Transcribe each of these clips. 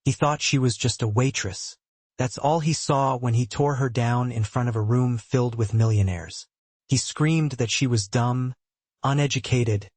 He thought she was just a waitress. That's all he saw when he tore her down in front of a room filled with millionaires. He screamed that she was dumb, uneducated,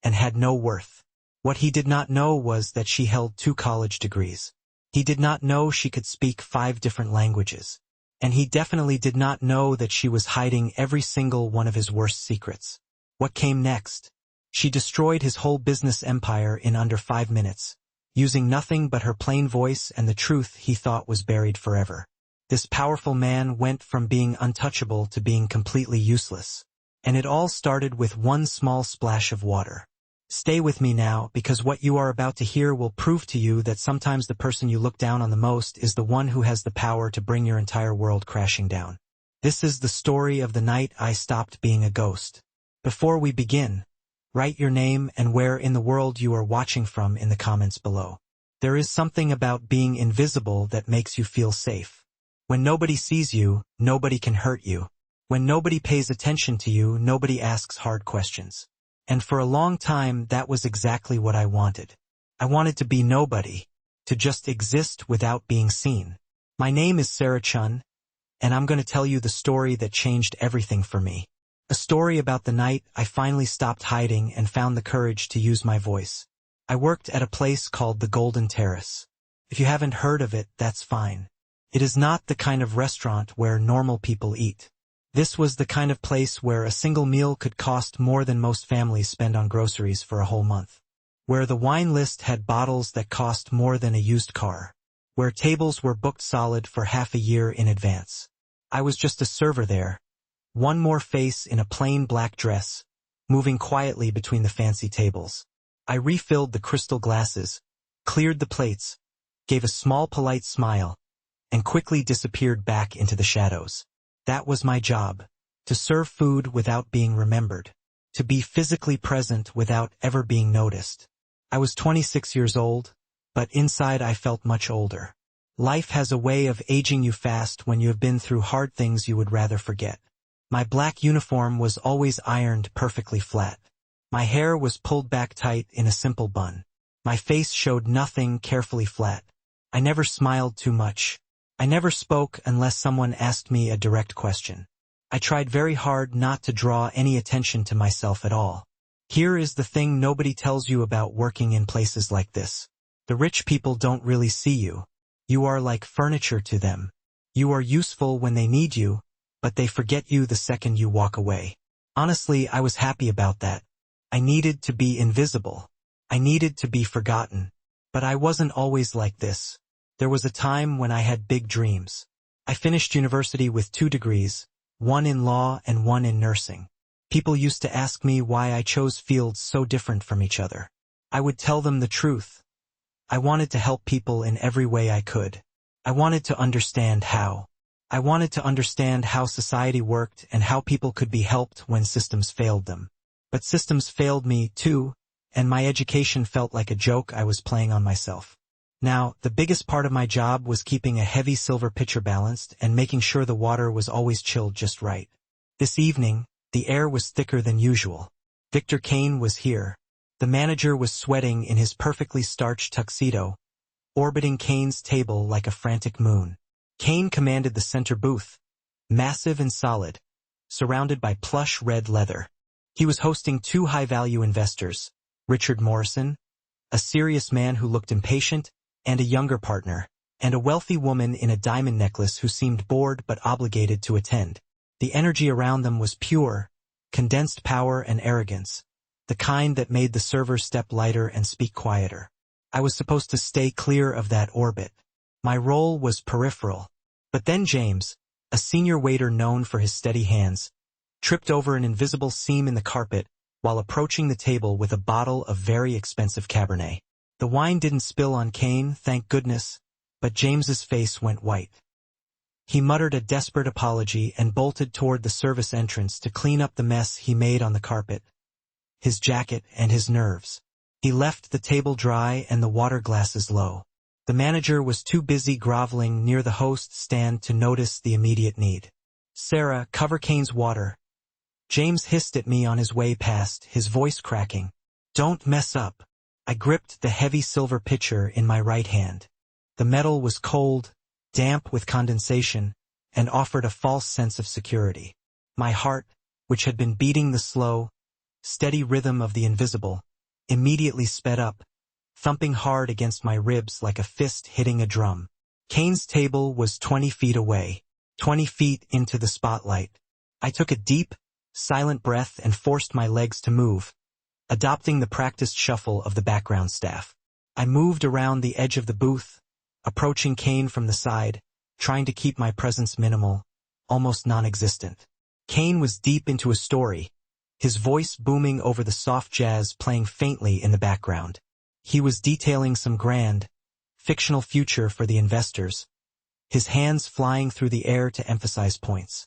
and had no worth. What he did not know was that she held 2 college degrees. He did not know she could speak 5 different languages. And he definitely did not know that she was hiding every single one of his worst secrets. What came next? She destroyed his whole business empire in under 5 minutes, using nothing but her plain voice and the truth he thought was buried forever. This powerful man went from being untouchable to being completely useless. And it all started with one small splash of water. Stay with me now, because what you are about to hear will prove to you that sometimes the person you look down on the most is the one who has the power to bring your entire world crashing down. This is the story of the night I stopped being a ghost. Before we begin, write your name and where in the world you are watching from in the comments below. There is something about being invisible that makes you feel safe. When nobody sees you, nobody can hurt you. When nobody pays attention to you, nobody asks hard questions. And for a long time, that was exactly what I wanted. I wanted to be nobody, to just exist without being seen. My name is Sarah Chun, and I'm going to tell you the story that changed everything for me. A story about the night I finally stopped hiding and found the courage to use my voice. I worked at a place called the Golden Terrace. If you haven't heard of it, that's fine. It is not the kind of restaurant where normal people eat. This was the kind of place where a single meal could cost more than most families spend on groceries for a whole month. Where the wine list had bottles that cost more than a used car. Where tables were booked solid for half a year in advance. I was just a server there. One more face in a plain black dress, moving quietly between the fancy tables. I refilled the crystal glasses, cleared the plates, gave a small polite smile, and quickly disappeared back into the shadows. That was my job, to serve food without being remembered, to be physically present without ever being noticed. I was 26 years old, but inside I felt much older. Life has a way of aging you fast when you have been through hard things you would rather forget. My black uniform was always ironed perfectly flat. My hair was pulled back tight in a simple bun. My face showed nothing, carefully flat. I never smiled too much. I never spoke unless someone asked me a direct question. I tried very hard not to draw any attention to myself at all. Here is the thing nobody tells you about working in places like this. The rich people don't really see you. You are like furniture to them. You are useful when they need you, but they forget you the second you walk away. Honestly, I was happy about that. I needed to be invisible. I needed to be forgotten. But I wasn't always like this. There was a time when I had big dreams. I finished university with 2 degrees, one in law and one in nursing. People used to ask me why I chose fields so different from each other. I would tell them the truth. I wanted to help people in every way I could. I wanted to understand how. I wanted to understand how society worked and how people could be helped when systems failed them. But systems failed me too, and my education felt like a joke I was playing on myself. Now, the biggest part of my job was keeping a heavy silver pitcher balanced and making sure the water was always chilled just right. This evening, the air was thicker than usual. Victor Kane was here. The manager was sweating in his perfectly starched tuxedo, orbiting Kane's table like a frantic moon. Kane commanded the center booth, massive and solid, surrounded by plush red leather. He was hosting 2 high-value investors, Richard Morrison, a serious man who looked impatient, and a younger partner, and a wealthy woman in a diamond necklace who seemed bored but obligated to attend. The energy around them was pure, condensed power and arrogance, the kind that made the servers step lighter and speak quieter. I was supposed to stay clear of that orbit. My role was peripheral. But then James, a senior waiter known for his steady hands, tripped over an invisible seam in the carpet while approaching the table with a bottle of very expensive Cabernet. The wine didn't spill on Kane, thank goodness, but James's face went white. He muttered a desperate apology and bolted toward the service entrance to clean up the mess he made on the carpet, his jacket and his nerves. He left the table dry and the water glasses low. The manager was too busy groveling near the host's stand to notice the immediate need. "Sarah, cover Kane's water." James hissed at me on his way past, his voice cracking. "Don't mess up." I gripped the heavy silver pitcher in my right hand. The metal was cold, damp with condensation, and offered a false sense of security. My heart, which had been beating the slow, steady rhythm of the invisible, immediately sped up, thumping hard against my ribs like a fist hitting a drum. Kane's table was 20 feet away, 20 feet into the spotlight. I took a deep, silent breath and forced my legs to move, adopting the practiced shuffle of the background staff. I moved around the edge of the booth, approaching Kane from the side, trying to keep my presence minimal, almost non-existent. Kane was deep into a story, his voice booming over the soft jazz playing faintly in the background. He was detailing some grand, fictional future for the investors, his hands flying through the air to emphasize points.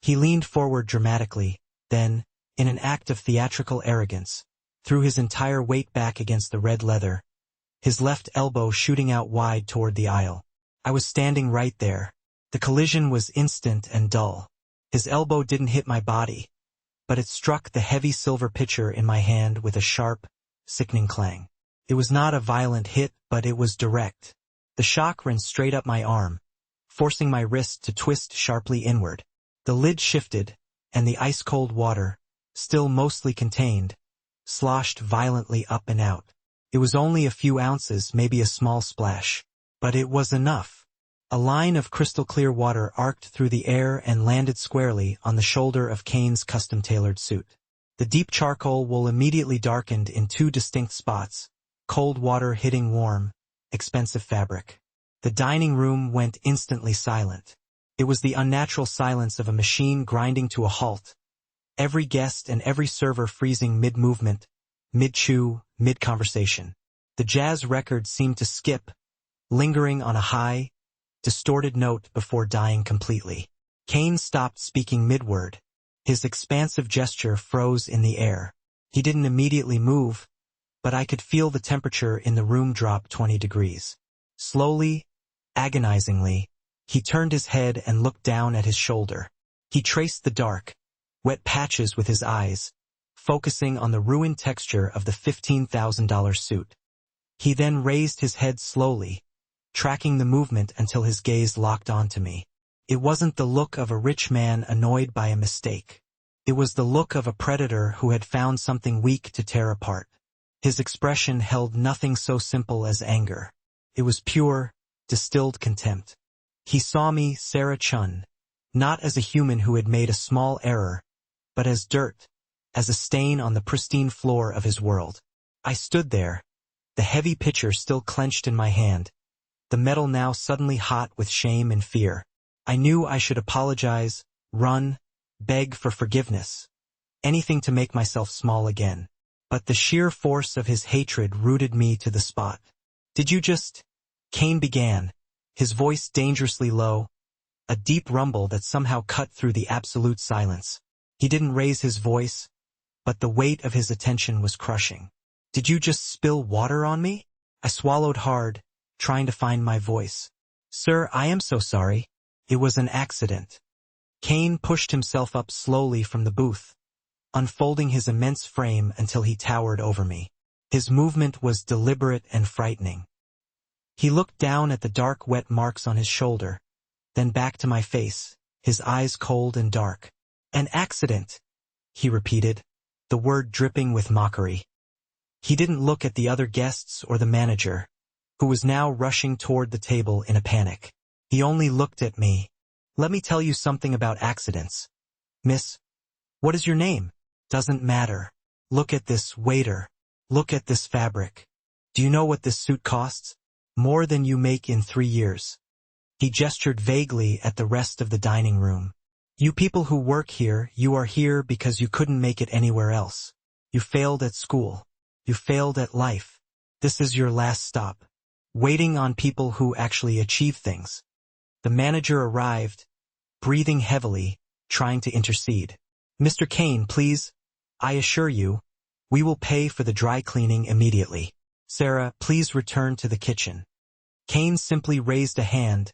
He leaned forward dramatically, then, in an act of theatrical arrogance, threw his entire weight back against the red leather, his left elbow shooting out wide toward the aisle. I was standing right there. The collision was instant and dull. His elbow didn't hit my body, but it struck the heavy silver pitcher in my hand with a sharp, sickening clang. It was not a violent hit, but it was direct. The shock ran straight up my arm, forcing my wrist to twist sharply inward. The lid shifted, and the ice-cold water, still mostly contained, sloshed violently up and out. It was only a few ounces, maybe a small splash. But it was enough. A line of crystal-clear water arced through the air and landed squarely on the shoulder of Kane's custom-tailored suit. The deep charcoal wool immediately darkened in two distinct spots, cold water hitting warm, expensive fabric. The dining room went instantly silent. It was the unnatural silence of a machine grinding to a halt, every guest and every server freezing mid-movement, mid-chew, mid-conversation. The jazz record seemed to skip, lingering on a high, distorted note before dying completely. Kane stopped speaking mid-word. His expansive gesture froze in the air. He didn't immediately move, but I could feel the temperature in the room drop 20 degrees. Slowly, agonizingly, he turned his head and looked down at his shoulder. He traced the dark, wet patches with his eyes, focusing on the ruined texture of the $15,000 suit. He then raised his head slowly, tracking the movement until his gaze locked onto me. It wasn't the look of a rich man annoyed by a mistake. It was the look of a predator who had found something weak to tear apart. His expression held nothing so simple as anger. It was pure, distilled contempt. He saw me, Sarah Chun, not as a human who had made a small error, but as dirt, as a stain on the pristine floor of his world. I stood there, the heavy pitcher still clenched in my hand, the metal now suddenly hot with shame and fear. I knew I should apologize, run, beg for forgiveness, anything to make myself small again. But the sheer force of his hatred rooted me to the spot. "Did you just—" Kane began, his voice dangerously low, a deep rumble that somehow cut through the absolute silence. He didn't raise his voice, but the weight of his attention was crushing. "Did you just spill water on me?" I swallowed hard, trying to find my voice. "Sir, I am so sorry. It was an accident." Kane pushed himself up slowly from the booth, unfolding his immense frame until he towered over me. His movement was deliberate and frightening. He looked down at the dark, wet marks on his shoulder, then back to my face, his eyes cold and dark. "An accident," he repeated, the word dripping with mockery. He didn't look at the other guests or the manager, who was now rushing toward the table in a panic. He only looked at me. "Let me tell you something about accidents. Miss, what is your name?" "Doesn't matter. Look at this, waiter. Look at this fabric. Do you know what this suit costs? More than you make in 3 years." He gestured vaguely at the rest of the dining room. "You people who work here, you are here because you couldn't make it anywhere else. You failed at school. You failed at life. This is your last stop. Waiting on people who actually achieve things." The manager arrived, breathing heavily, trying to intercede. "Mr. Kane, please. I assure you, we will pay for the dry cleaning immediately. Sarah, please return to the kitchen." Kane simply raised a hand,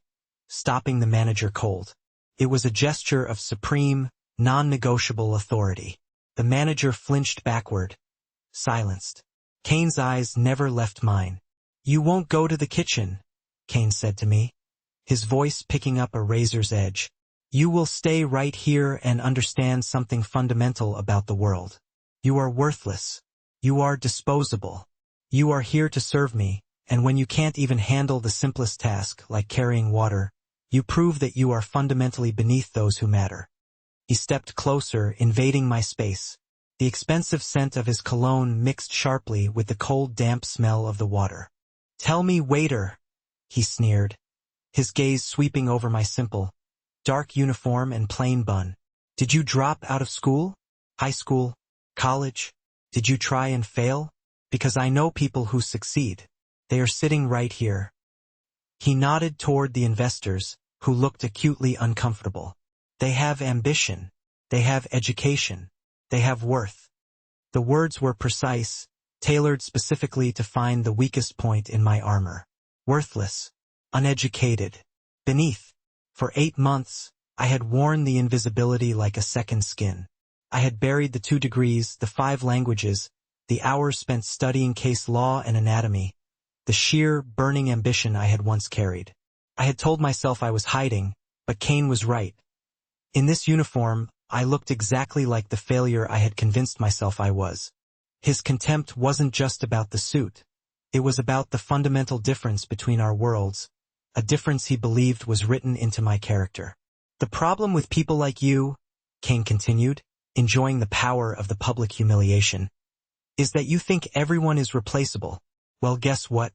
stopping the manager cold. It was a gesture of supreme, non-negotiable authority. The manager flinched backward, silenced. Kane's eyes never left mine. "You won't go to the kitchen. Kane said to me, his voice picking up a razor's edge. You will stay right here and understand something fundamental about the world. You are worthless. You are disposable. You are here to serve me, and when you can't even handle the simplest task, like carrying water, you prove that you are fundamentally beneath those who matter. He stepped closer, invading my space. The expensive scent of his cologne mixed sharply with the cold, damp smell of the water. Tell me, waiter, he sneered, his gaze sweeping over my simple, dark uniform and plain bun. Did you drop out of school? High school? College? Did you try and fail? Because I know people who succeed. They are sitting right here. He nodded toward the investors, who looked acutely uncomfortable. They have ambition. They have education. They have worth. The words were precise, tailored specifically to find the weakest point in my armor. Worthless. Uneducated. Beneath. For 8 months, I had worn the invisibility like a second skin. I had buried the 2 degrees, the 5 languages, the hours spent studying case law and anatomy, the sheer, burning ambition I had once carried. I had told myself I was hiding, but Kane was right. In this uniform, I looked exactly like the failure I had convinced myself I was. His contempt wasn't just about the suit. It was about the fundamental difference between our worlds, a difference he believed was written into my character. The problem with people like you, Kane continued, enjoying the power of the public humiliation, is that you think everyone is replaceable. Well, guess what?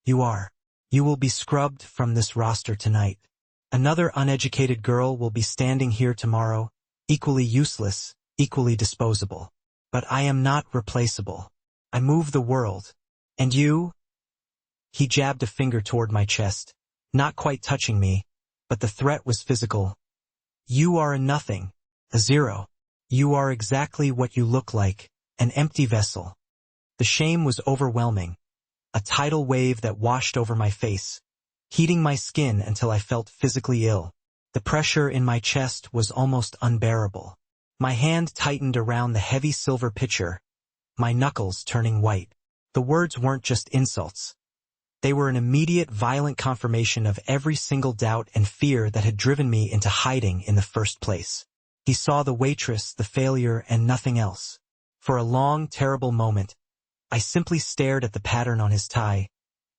You are. You will be scrubbed from this roster tonight. Another uneducated girl will be standing here tomorrow, equally useless, equally disposable. But I am not replaceable. I move the world. And you? He jabbed a finger toward my chest, not quite touching me, but the threat was physical. You are a nothing, a zero. You are exactly what you look like, an empty vessel. The shame was overwhelming, a tidal wave that washed over my face, heating my skin until I felt physically ill. The pressure in my chest was almost unbearable. My hand tightened around the heavy silver pitcher, my knuckles turning white. The words weren't just insults. They were an immediate, violent confirmation of every single doubt and fear that had driven me into hiding in the first place. He saw the waitress, the failure, and nothing else. For a long, terrible moment, I simply stared at the pattern on his tie,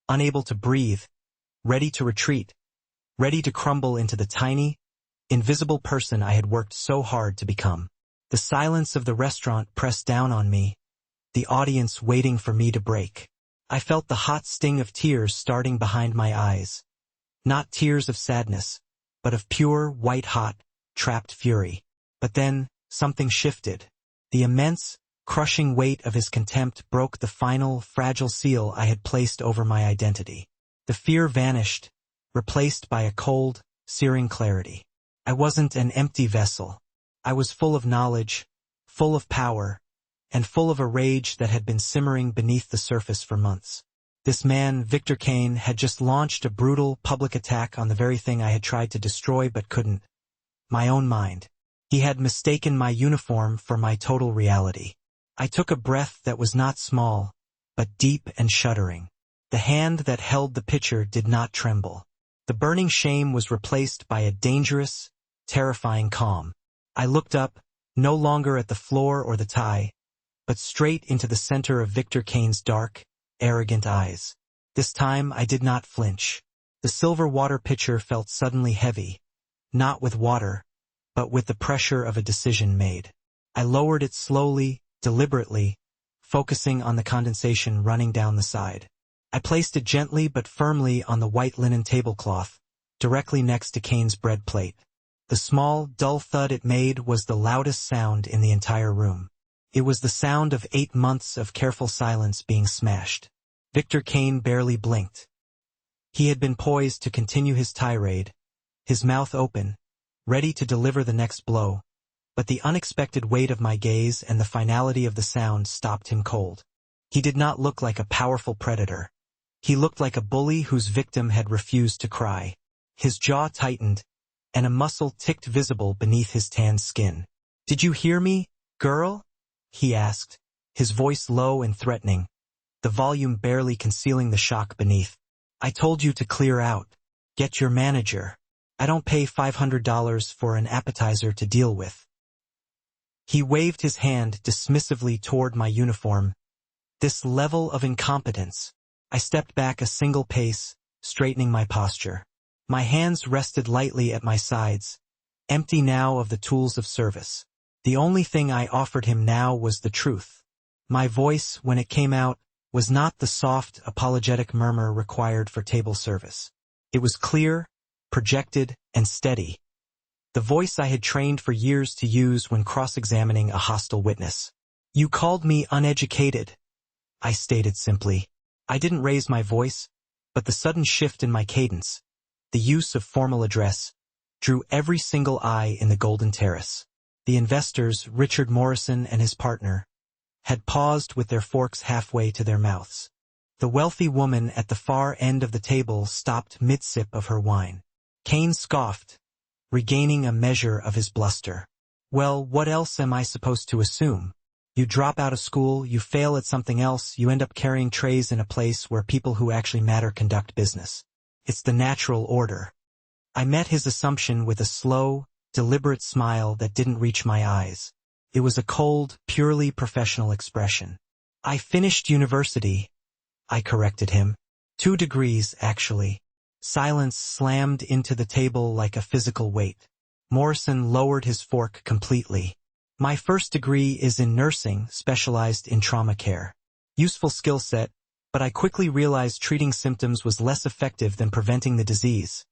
unable to breathe, ready to retreat, ready to crumble into the tiny, invisible person I had worked so hard to become. The silence of the restaurant pressed down on me, the audience waiting for me to break. I felt the hot sting of tears starting behind my eyes. Not tears of sadness, but of pure, white-hot, trapped fury. But then, something shifted. The immense, crushing weight of his contempt broke the final, fragile seal I had placed over my identity. The fear vanished, replaced by a cold, searing clarity. I wasn't an empty vessel. I was full of knowledge, full of power, and full of a rage that had been simmering beneath the surface for months. This man, Victor Kane, had just launched a brutal, public attack on the very thing I had tried to destroy but couldn't. My own mind. He had mistaken my uniform for my total reality. I took a breath that was not small, but deep and shuddering. The hand that held the pitcher did not tremble. The burning shame was replaced by a dangerous, terrifying calm. I looked up, no longer at the floor or the tie, but straight into the center of Victor Kane's dark, arrogant eyes. This time I did not flinch. The silver water pitcher felt suddenly heavy, not with water, but with the pressure of a decision made. I lowered it slowly, deliberately, focusing on the condensation running down the side. I placed it gently but firmly on the white linen tablecloth, directly next to Kane's bread plate. The small, dull thud it made was the loudest sound in the entire room. It was the sound of 8 months of careful silence being smashed. Victor Kane barely blinked. He had been poised to continue his tirade, his mouth open, ready to deliver the next blow, but the unexpected weight of my gaze and the finality of the sound stopped him cold. He did not look like a powerful predator. He looked like a bully whose victim had refused to cry. His jaw tightened, and a muscle ticked visible beneath his tanned skin. "Did you hear me, girl?" he asked, his voice low and threatening, the volume barely concealing the shock beneath. I told you to clear out. Get your manager. I don't pay $500 for an appetizer to deal with. He waved his hand dismissively toward my uniform. This level of incompetence. I stepped back a single pace, straightening my posture. My hands rested lightly at my sides, empty now of the tools of service. The only thing I offered him now was the truth. My voice, when it came out, was not the soft, apologetic murmur required for table service. It was clear, projected, and steady. The voice I had trained for years to use when cross-examining a hostile witness. You called me uneducated, I stated simply. I didn't raise my voice, but the sudden shift in my cadence, the use of formal address, drew every single eye in the Golden Terrace. The investors, Richard Morrison and his partner, had paused with their forks halfway to their mouths. The wealthy woman at the far end of the table stopped mid-sip of her wine. Kane scoffed, regaining a measure of his bluster. Well, what else am I supposed to assume? You drop out of school, you fail at something else, you end up carrying trays in a place where people who actually matter conduct business. It's the natural order. I met his assumption with a slow, deliberate smile that didn't reach my eyes. It was a cold, purely professional expression. I finished university, I corrected him. 2 degrees, actually. Silence slammed into the table like a physical weight. Morrison lowered his fork completely. My first degree is in nursing, specialized in trauma care. Useful skill set, but I quickly realized treating symptoms was less effective than preventing the disease.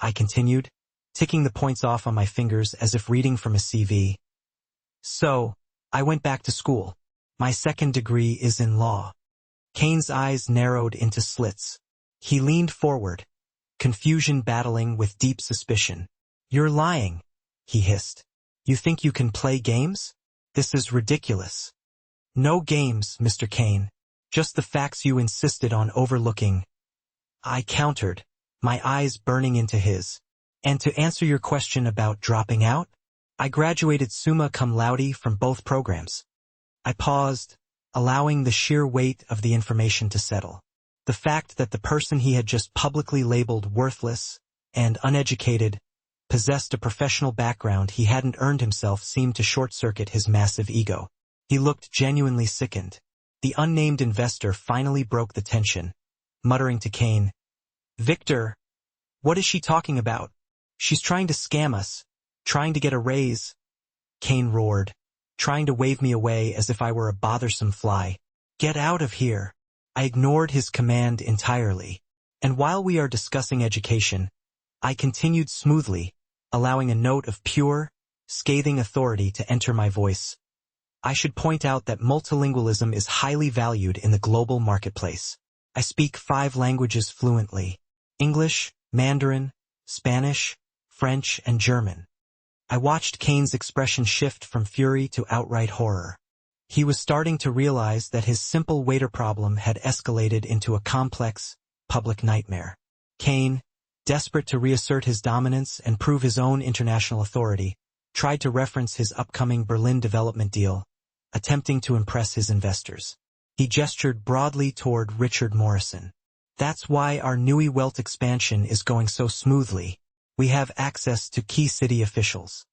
I continued, ticking the points off on my fingers as if reading from a CV. So, I went back to school. My second degree is in law. Kane's eyes narrowed into slits. He leaned forward, confusion battling with deep suspicion. You're lying, he hissed. You think you can play games? This is ridiculous. No games, Mr. Kane. Just the facts you insisted on overlooking. I countered, my eyes burning into his. And to answer your question about dropping out, I graduated summa cum laude from both programs. I paused, allowing the sheer weight of the information to settle. The fact that the person he had just publicly labeled worthless and uneducated possessed a professional background he hadn't earned himself seemed to short-circuit his massive ego. He looked genuinely sickened. The unnamed investor finally broke the tension, muttering to Kane, "Victor, what is she talking about? She's trying to scam us. Trying to get a raise." Kane roared, trying to wave me away as if I were a bothersome fly. "Get out of here." I ignored his command entirely. And while we are discussing education, I continued smoothly, allowing a note of pure, scathing authority to enter my voice. I should point out that multilingualism is highly valued in the global marketplace. I speak 5 languages fluently: English, Mandarin, Spanish, French, and German. I watched Kane's expression shift from fury to outright horror. He was starting to realize that his simple waiter problem had escalated into a complex, public nightmare. Kane, desperate to reassert his dominance and prove his own international authority, tried to reference his upcoming Berlin development deal, attempting to impress his investors. He gestured broadly toward Richard Morrison. "That's why our UNEDUCATED expansion is going so smoothly. We have access to key city officials."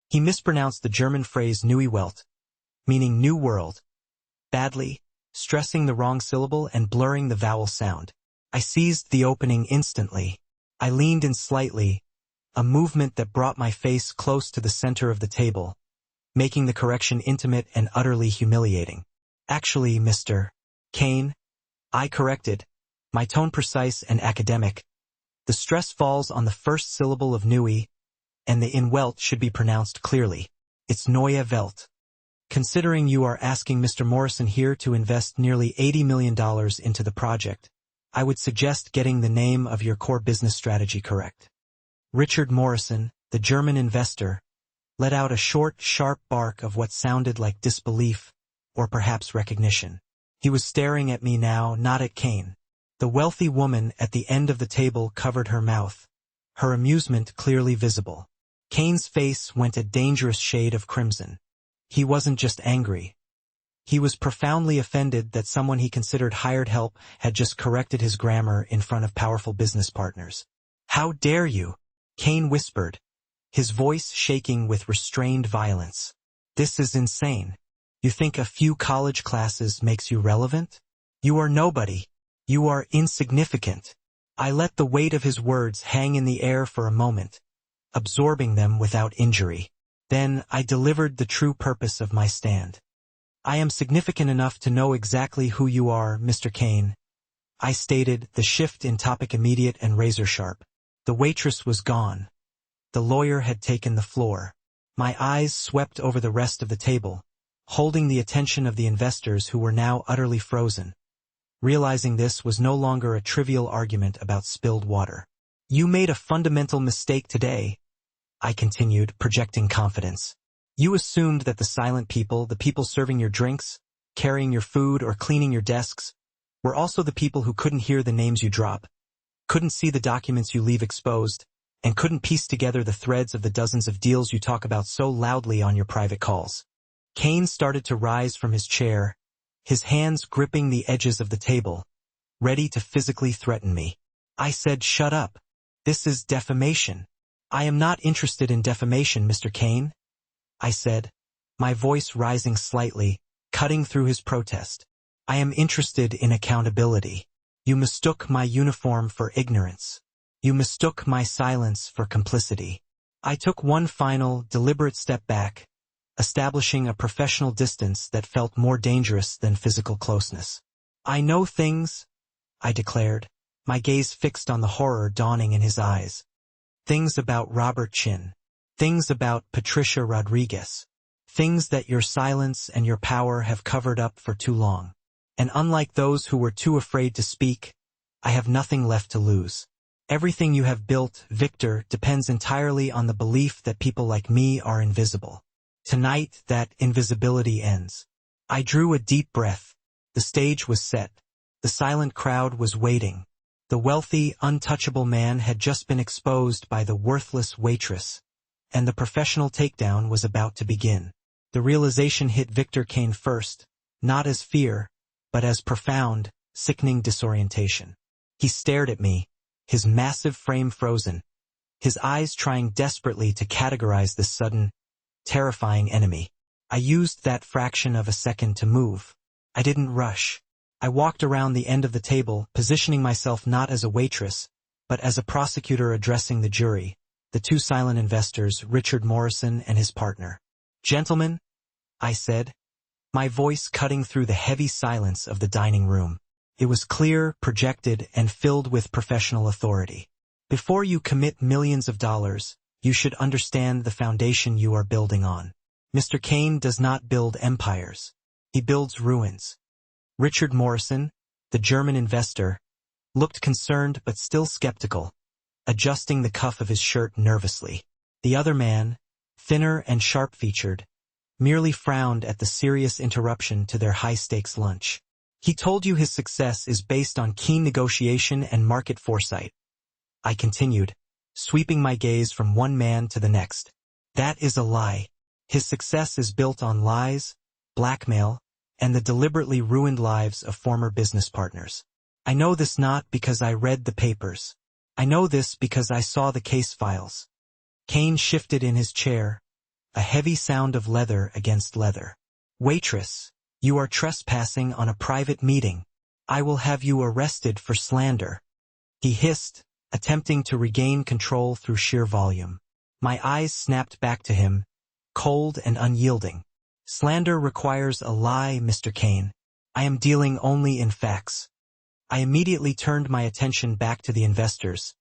He mispronounced the German phrase Neue Welt, meaning New World, badly, stressing the wrong syllable and blurring the vowel sound. I seized the opening instantly. I leaned in slightly, a movement that brought my face close to the center of the table, making the correction intimate and utterly humiliating. "Actually, Mr. Kane," I corrected, my tone precise and academic. "The stress falls on the first syllable of Neue, and the in Welt should be pronounced clearly. It's Neue Welt. Considering you are asking Mr. Morrison here to invest nearly $80 million into the project, I would suggest getting the name of your core business strategy correct." Richard Morrison, the German investor, let out a short, sharp bark of what sounded like disbelief, or perhaps recognition. He was staring at me now, not at Kane. The wealthy woman at the end of the table covered her mouth, her amusement clearly visible. Kane's face went a dangerous shade of crimson. He wasn't just angry. He was profoundly offended that someone he considered hired help had just corrected his grammar in front of powerful business partners. "How dare you?" Kane whispered, his voice shaking with restrained violence. "This is insane. You think a few college classes makes you relevant? You are nobody. You are insignificant." I let the weight of his words hang in the air for a moment, absorbing them without injury. Then I delivered the true purpose of my stand. "I am significant enough to know exactly who you are, Mr. Kane," I stated, the shift in topic immediate and razor-sharp. The waitress was gone. The lawyer had taken the floor. My eyes swept over the rest of the table, holding the attention of the investors who were now utterly frozen. Realizing this was no longer a trivial argument about spilled water. "You made a fundamental mistake today," I continued, projecting confidence. "You assumed that the silent people, the people serving your drinks, carrying your food, or cleaning your desks, were also the people who couldn't hear the names you drop, couldn't see the documents you leave exposed, and couldn't piece together the threads of the dozens of deals you talk about so loudly on your private calls." Kane started to rise from his chair, his hands gripping the edges of the table, ready to physically threaten me. I said, "Shut up. This is defamation." "I am not interested in defamation, Mr. Kane," I said, my voice rising slightly, cutting through his protest. "I am interested in accountability. You mistook my uniform for ignorance. You mistook my silence for complicity." I took one final, deliberate step back, establishing a professional distance that felt more dangerous than physical closeness. "I know things," I declared, my gaze fixed on the horror dawning in his eyes. "Things about Robert Chin. Things about Patricia Rodriguez. Things that your silence and your power have covered up for too long. And unlike those who were too afraid to speak, I have nothing left to lose. Everything you have built, Victor, depends entirely on the belief that people like me are invisible. Tonight, that invisibility ends." I drew a deep breath. The stage was set. The silent crowd was waiting. The wealthy, untouchable man had just been exposed by the worthless waitress, and the professional takedown was about to begin. The realization hit Victor Kane first, not as fear, but as profound, sickening disorientation. He stared at me, his massive frame frozen, his eyes trying desperately to categorize this sudden, terrifying enemy. I used that fraction of a second to move. I didn't rush. I walked around the end of the table, positioning myself not as a waitress, but as a prosecutor addressing the jury, the two silent investors, Richard Morrison and his partner. "Gentlemen," I said, my voice cutting through the heavy silence of the dining room. It was clear, projected, and filled with professional authority. "Before you commit millions of dollars, you should understand the foundation you are building on. Mr. Kane does not build empires. He builds ruins." Richard Morrison, the German investor, looked concerned but still skeptical, adjusting the cuff of his shirt nervously. The other man, thinner and sharp-featured, merely frowned at the serious interruption to their high-stakes lunch. "He told you his success is based on keen negotiation and market foresight," I continued, sweeping my gaze from one man to the next. "That is a lie. His success is built on lies, blackmail, and the deliberately ruined lives of former business partners. I know this not because I read the papers. I know this because I saw the case files." Kane shifted in his chair, a heavy sound of leather against leather. "Waitress, you are trespassing on a private meeting. I will have you arrested for slander," he hissed, attempting to regain control through sheer volume. My eyes snapped back to him, cold and unyielding. "Slander requires a lie, Mr. Kane. I am dealing only in facts." I immediately turned my attention back to the investors,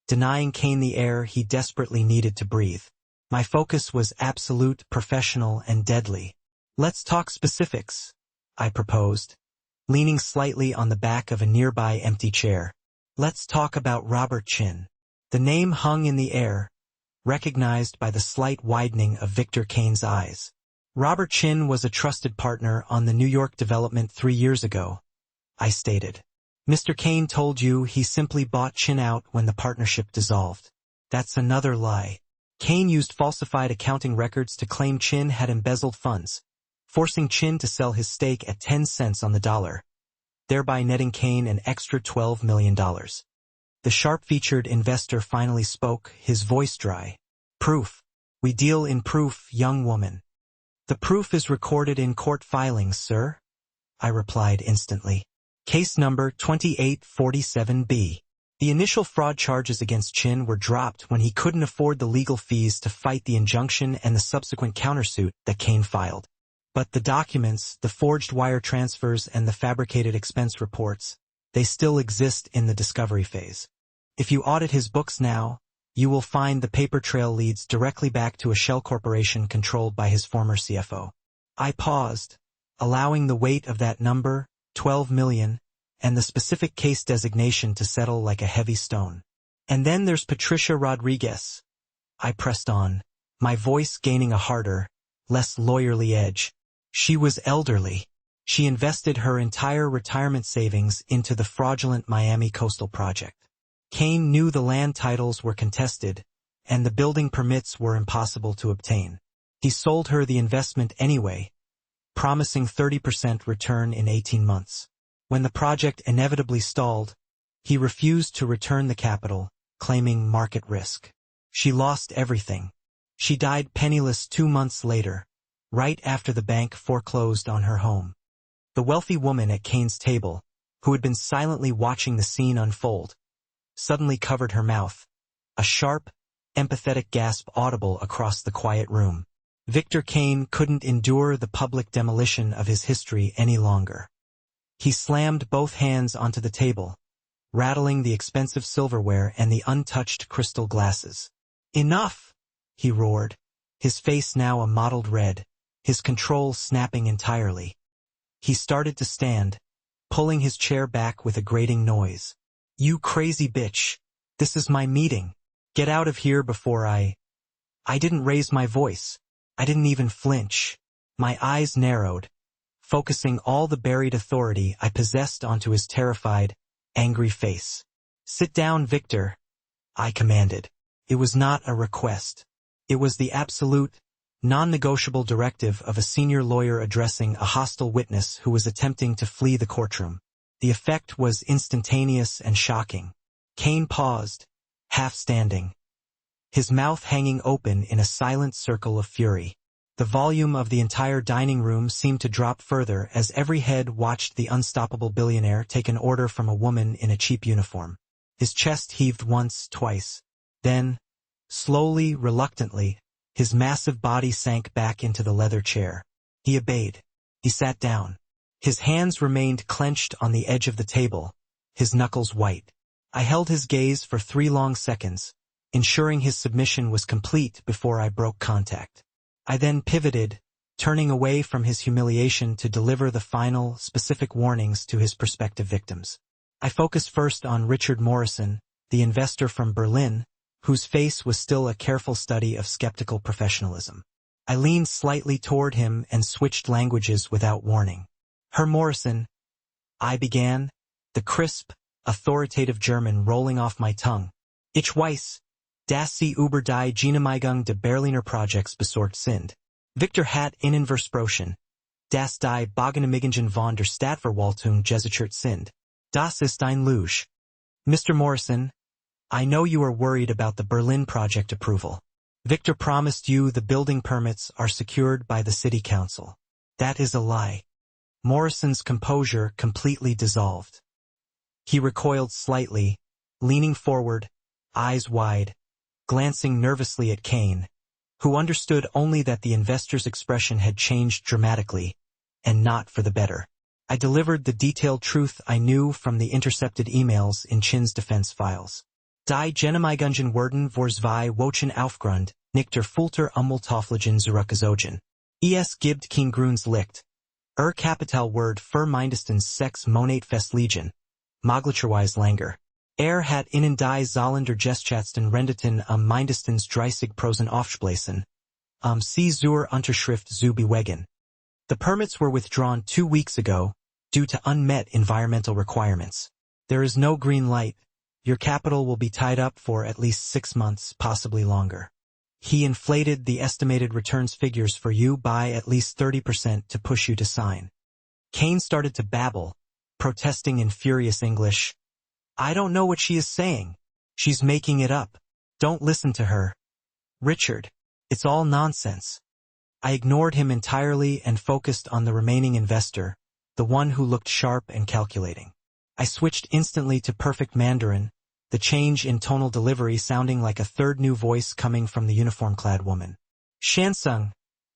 denying Kane the air he desperately needed to breathe. My focus was absolute, professional, and deadly. "Let's talk specifics," I proposed, leaning slightly on the back of a nearby empty chair. "Let's talk about Robert Chin." The name hung in the air, recognized by the slight widening of Victor Kane's eyes. "Robert Chin was a trusted partner on the New York development 3 years ago," I stated. "Mr. Kane told you he simply bought Chin out when the partnership dissolved. That's another lie. Kane used falsified accounting records to claim Chin had embezzled funds, forcing Chin to sell his stake at 10 cents on the dollar, thereby netting Kane an extra $12 million. The sharp-featured investor finally spoke, his voice dry. "Proof. We deal in proof, young woman." "The proof is recorded in court filings, sir," I replied instantly. Case number 2847B. The initial fraud charges against Chin were dropped when he couldn't afford the legal fees to fight the injunction and the subsequent countersuit that Kane filed. But the documents, the forged wire transfers, and the fabricated expense reports, they still exist in the discovery phase. If you audit his books now, you will find the paper trail leads directly back to a shell corporation controlled by his former CFO. I paused, allowing the weight of that number, 12 million, and the specific case designation to settle like a heavy stone. "And then there's Patricia Rodriguez." I pressed on, my voice gaining a harder, less lawyerly edge. "She was elderly. She invested her entire retirement savings into the fraudulent Miami coastal project. Kane knew the land titles were contested, and the building permits were impossible to obtain. He sold her the investment anyway, promising 30% return in 18 months. When the project inevitably stalled, he refused to return the capital, claiming market risk. She lost everything. She died penniless 2 months later, right after the bank foreclosed on her home. The wealthy woman at Kane's table, who had been silently watching the scene unfold, suddenly covered her mouth, a sharp, empathetic gasp audible across the quiet room. Victor Kane couldn't endure the public demolition of his history any longer. He slammed both hands onto the table, rattling the expensive silverware and the untouched crystal glasses. "Enough!" he roared, his face now a mottled red, his control snapping entirely. He started to stand, pulling his chair back with a grating noise. "You crazy bitch! This is my meeting. Get out of here before I didn't raise my voice. I didn't even flinch. My eyes narrowed, focusing all the buried authority I possessed onto his terrified, angry face. "Sit down, Victor," I commanded. It was not a request. It was the absolute, non-negotiable directive of a senior lawyer addressing a hostile witness who was attempting to flee the courtroom. The effect was instantaneous and shocking. Kane paused, half standing, his mouth hanging open in a silent circle of fury. The volume of the entire dining room seemed to drop further as every head watched the unstoppable billionaire take an order from a woman in a cheap uniform. His chest heaved once, twice. Then, slowly, reluctantly, his massive body sank back into the leather chair. He obeyed. He sat down. His hands remained clenched on the edge of the table, his knuckles white. I held his gaze for 3 long seconds, ensuring his submission was complete before I broke contact. I then pivoted, turning away from his humiliation to deliver the final, specific warnings to his prospective victims. I focused first on Richard Morrison, the investor from Berlin, whose face was still a careful study of skeptical professionalism. I leaned slightly toward him and switched languages without warning. "Herr Morrison," I began, the crisp, authoritative German rolling off my tongue. "Ich weiß, dass Sie über die Genehmigung der Berliner Projects besorgt sind. Victor hat Ihnen versprochen, dass die Begenehmigungen von der Stadtverwaltung gesichert sind. Das ist ein Lüge. Mr. Morrison, I know you are worried about the Berlin project approval. Victor promised you the building permits are secured by the city council. That is a lie." Morrison's composure completely dissolved. He recoiled slightly, leaning forward, eyes wide, glancing nervously at Kane, who understood only that the investor's expression had changed dramatically, and not for the better. I delivered the detailed truth I knew from the intercepted emails in Chin's defense files. Die Genehmigungen wurden vor 2 Wochen aufgrund, nicht der Folter Umweltauflagen zurückgezogen. Es gibt kein grünes Licht. Kapital word für mindestens 6 Monate festliegen. Möglicherweise länger. Hat Ihnen die Zahlen der Gestatten Renditen mindestens 30% aufgeblasen. Sie zur Unterschrift zu bewegen. The permits were withdrawn 2 weeks ago, due to unmet environmental requirements. There is no green light. Your capital will be tied up for at least 6 months, possibly longer. He inflated the estimated returns figures for you by at least 30% to push you to sign. Kane started to babble, protesting in furious English. I don't know what she is saying. She's making it up. Don't listen to her. Richard, it's all nonsense. I ignored him entirely and focused on the remaining investor, the one who looked sharp and calculating. I switched instantly to perfect Mandarin, the change in tonal delivery sounding like a third new voice coming from the uniform-clad woman. Shansung,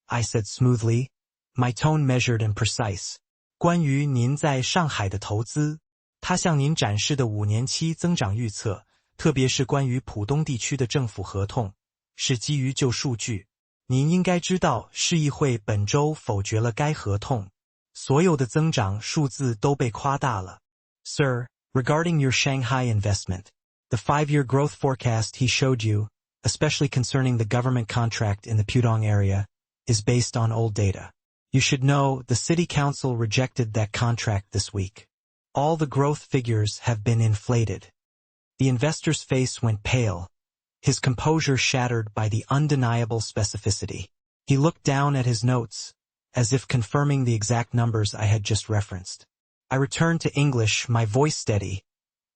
I said smoothly, my tone measured and precise. 关于您在上海的投资，他向您展示的5年期增长预测，特别是关于浦东地区的政府合同，是基于旧数据。您应该知道，市议会本周否决了该合同，所有的增长数字都被夸大了。Sir, regarding your Shanghai investment, the 5-year growth forecast he showed you, especially concerning the government contract in the Pudong area, is based on old data. You should know the city council rejected that contract this week. All the growth figures have been inflated. The investor's face went pale, his composure shattered by the undeniable specificity. He looked down at his notes, as if confirming the exact numbers I had just referenced. I returned to English, my voice steady,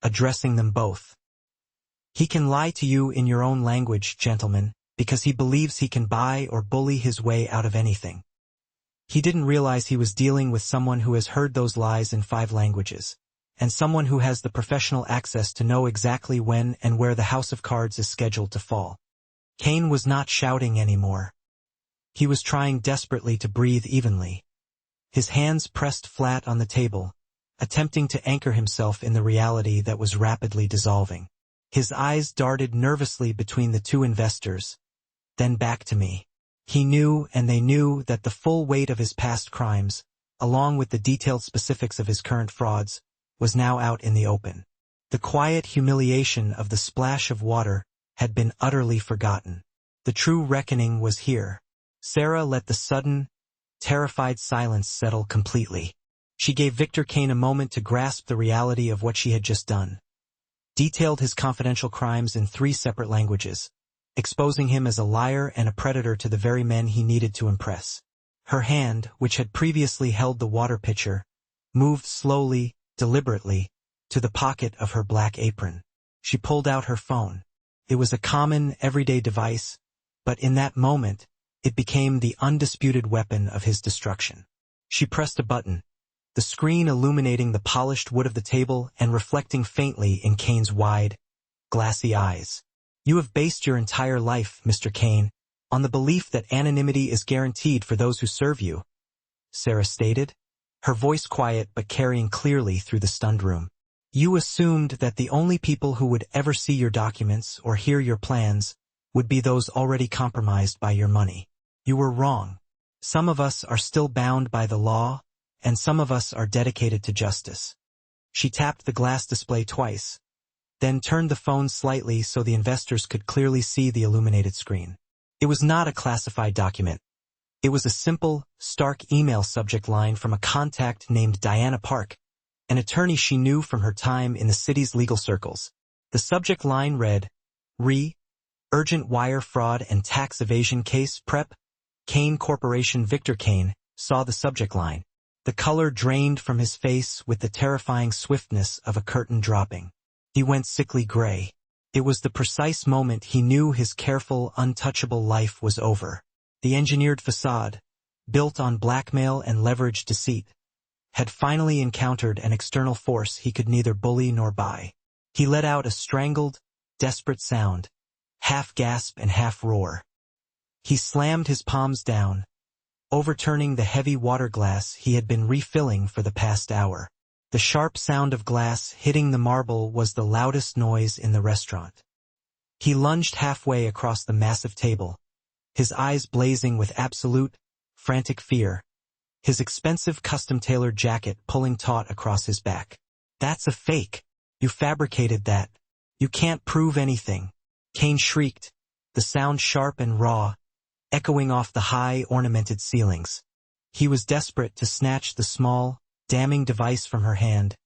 addressing them both. He can lie to you in your own language, gentlemen, because he believes he can buy or bully his way out of anything. He didn't realize he was dealing with someone who has heard those lies in 5 languages, and someone who has the professional access to know exactly when and where the house of cards is scheduled to fall. Kane was not shouting anymore. He was trying desperately to breathe evenly. His hands pressed flat on the table, attempting to anchor himself in the reality that was rapidly dissolving. His eyes darted nervously between the 2 investors, then back to me. He knew, and they knew, that the full weight of his past crimes, along with the detailed specifics of his current frauds, was now out in the open. The quiet humiliation of the splash of water had been utterly forgotten. The true reckoning was here. Sarah let the sudden, terrified silence settle completely. She gave Victor Kane a moment to grasp the reality of what she had just done. Detailed his confidential crimes in 3 separate languages, exposing him as a liar and a predator to the very men he needed to impress. Her hand, which had previously held the water pitcher, moved slowly, deliberately, to the pocket of her black apron. She pulled out her phone. It was a common, everyday device, but in that moment, it became the undisputed weapon of his destruction. She pressed a button, the screen illuminating the polished wood of the table and reflecting faintly in Kane's wide, glassy eyes. You have based your entire life, Mr. Kane, on the belief that anonymity is guaranteed for those who serve you, Sarah stated, her voice quiet but carrying clearly through the stunned room. You assumed that the only people who would ever see your documents or hear your plans would be those already compromised by your money. You were wrong. Some of us are still bound by the law, and some of us are dedicated to justice. She tapped the glass display twice, then turned the phone slightly so the investors could clearly see the illuminated screen. It was not a classified document. It was a simple, stark email subject line from a contact named Diana Park, an attorney she knew from her time in the city's legal circles. The subject line read, Urgent wire fraud and tax evasion case prep. Kane Corporation. Victor Kane saw the subject line. The color drained from his face with the terrifying swiftness of a curtain dropping. He went sickly gray. It was the precise moment he knew his careful, untouchable life was over. The engineered facade, built on blackmail and leveraged deceit, had finally encountered an external force he could neither bully nor buy. He let out a strangled, desperate sound, half gasp and half roar. He slammed his palms down, overturning the heavy water glass he had been refilling for the past hour. The sharp sound of glass hitting the marble was the loudest noise in the restaurant. He lunged halfway across the massive table, his eyes blazing with absolute, frantic fear, his expensive custom-tailored jacket pulling taut across his back. That's a fake. You fabricated that. You can't prove anything. Kane shrieked, the sound sharp and raw, echoing off the high, ornamented ceilings. He was desperate to snatch the small, damning device from her hand,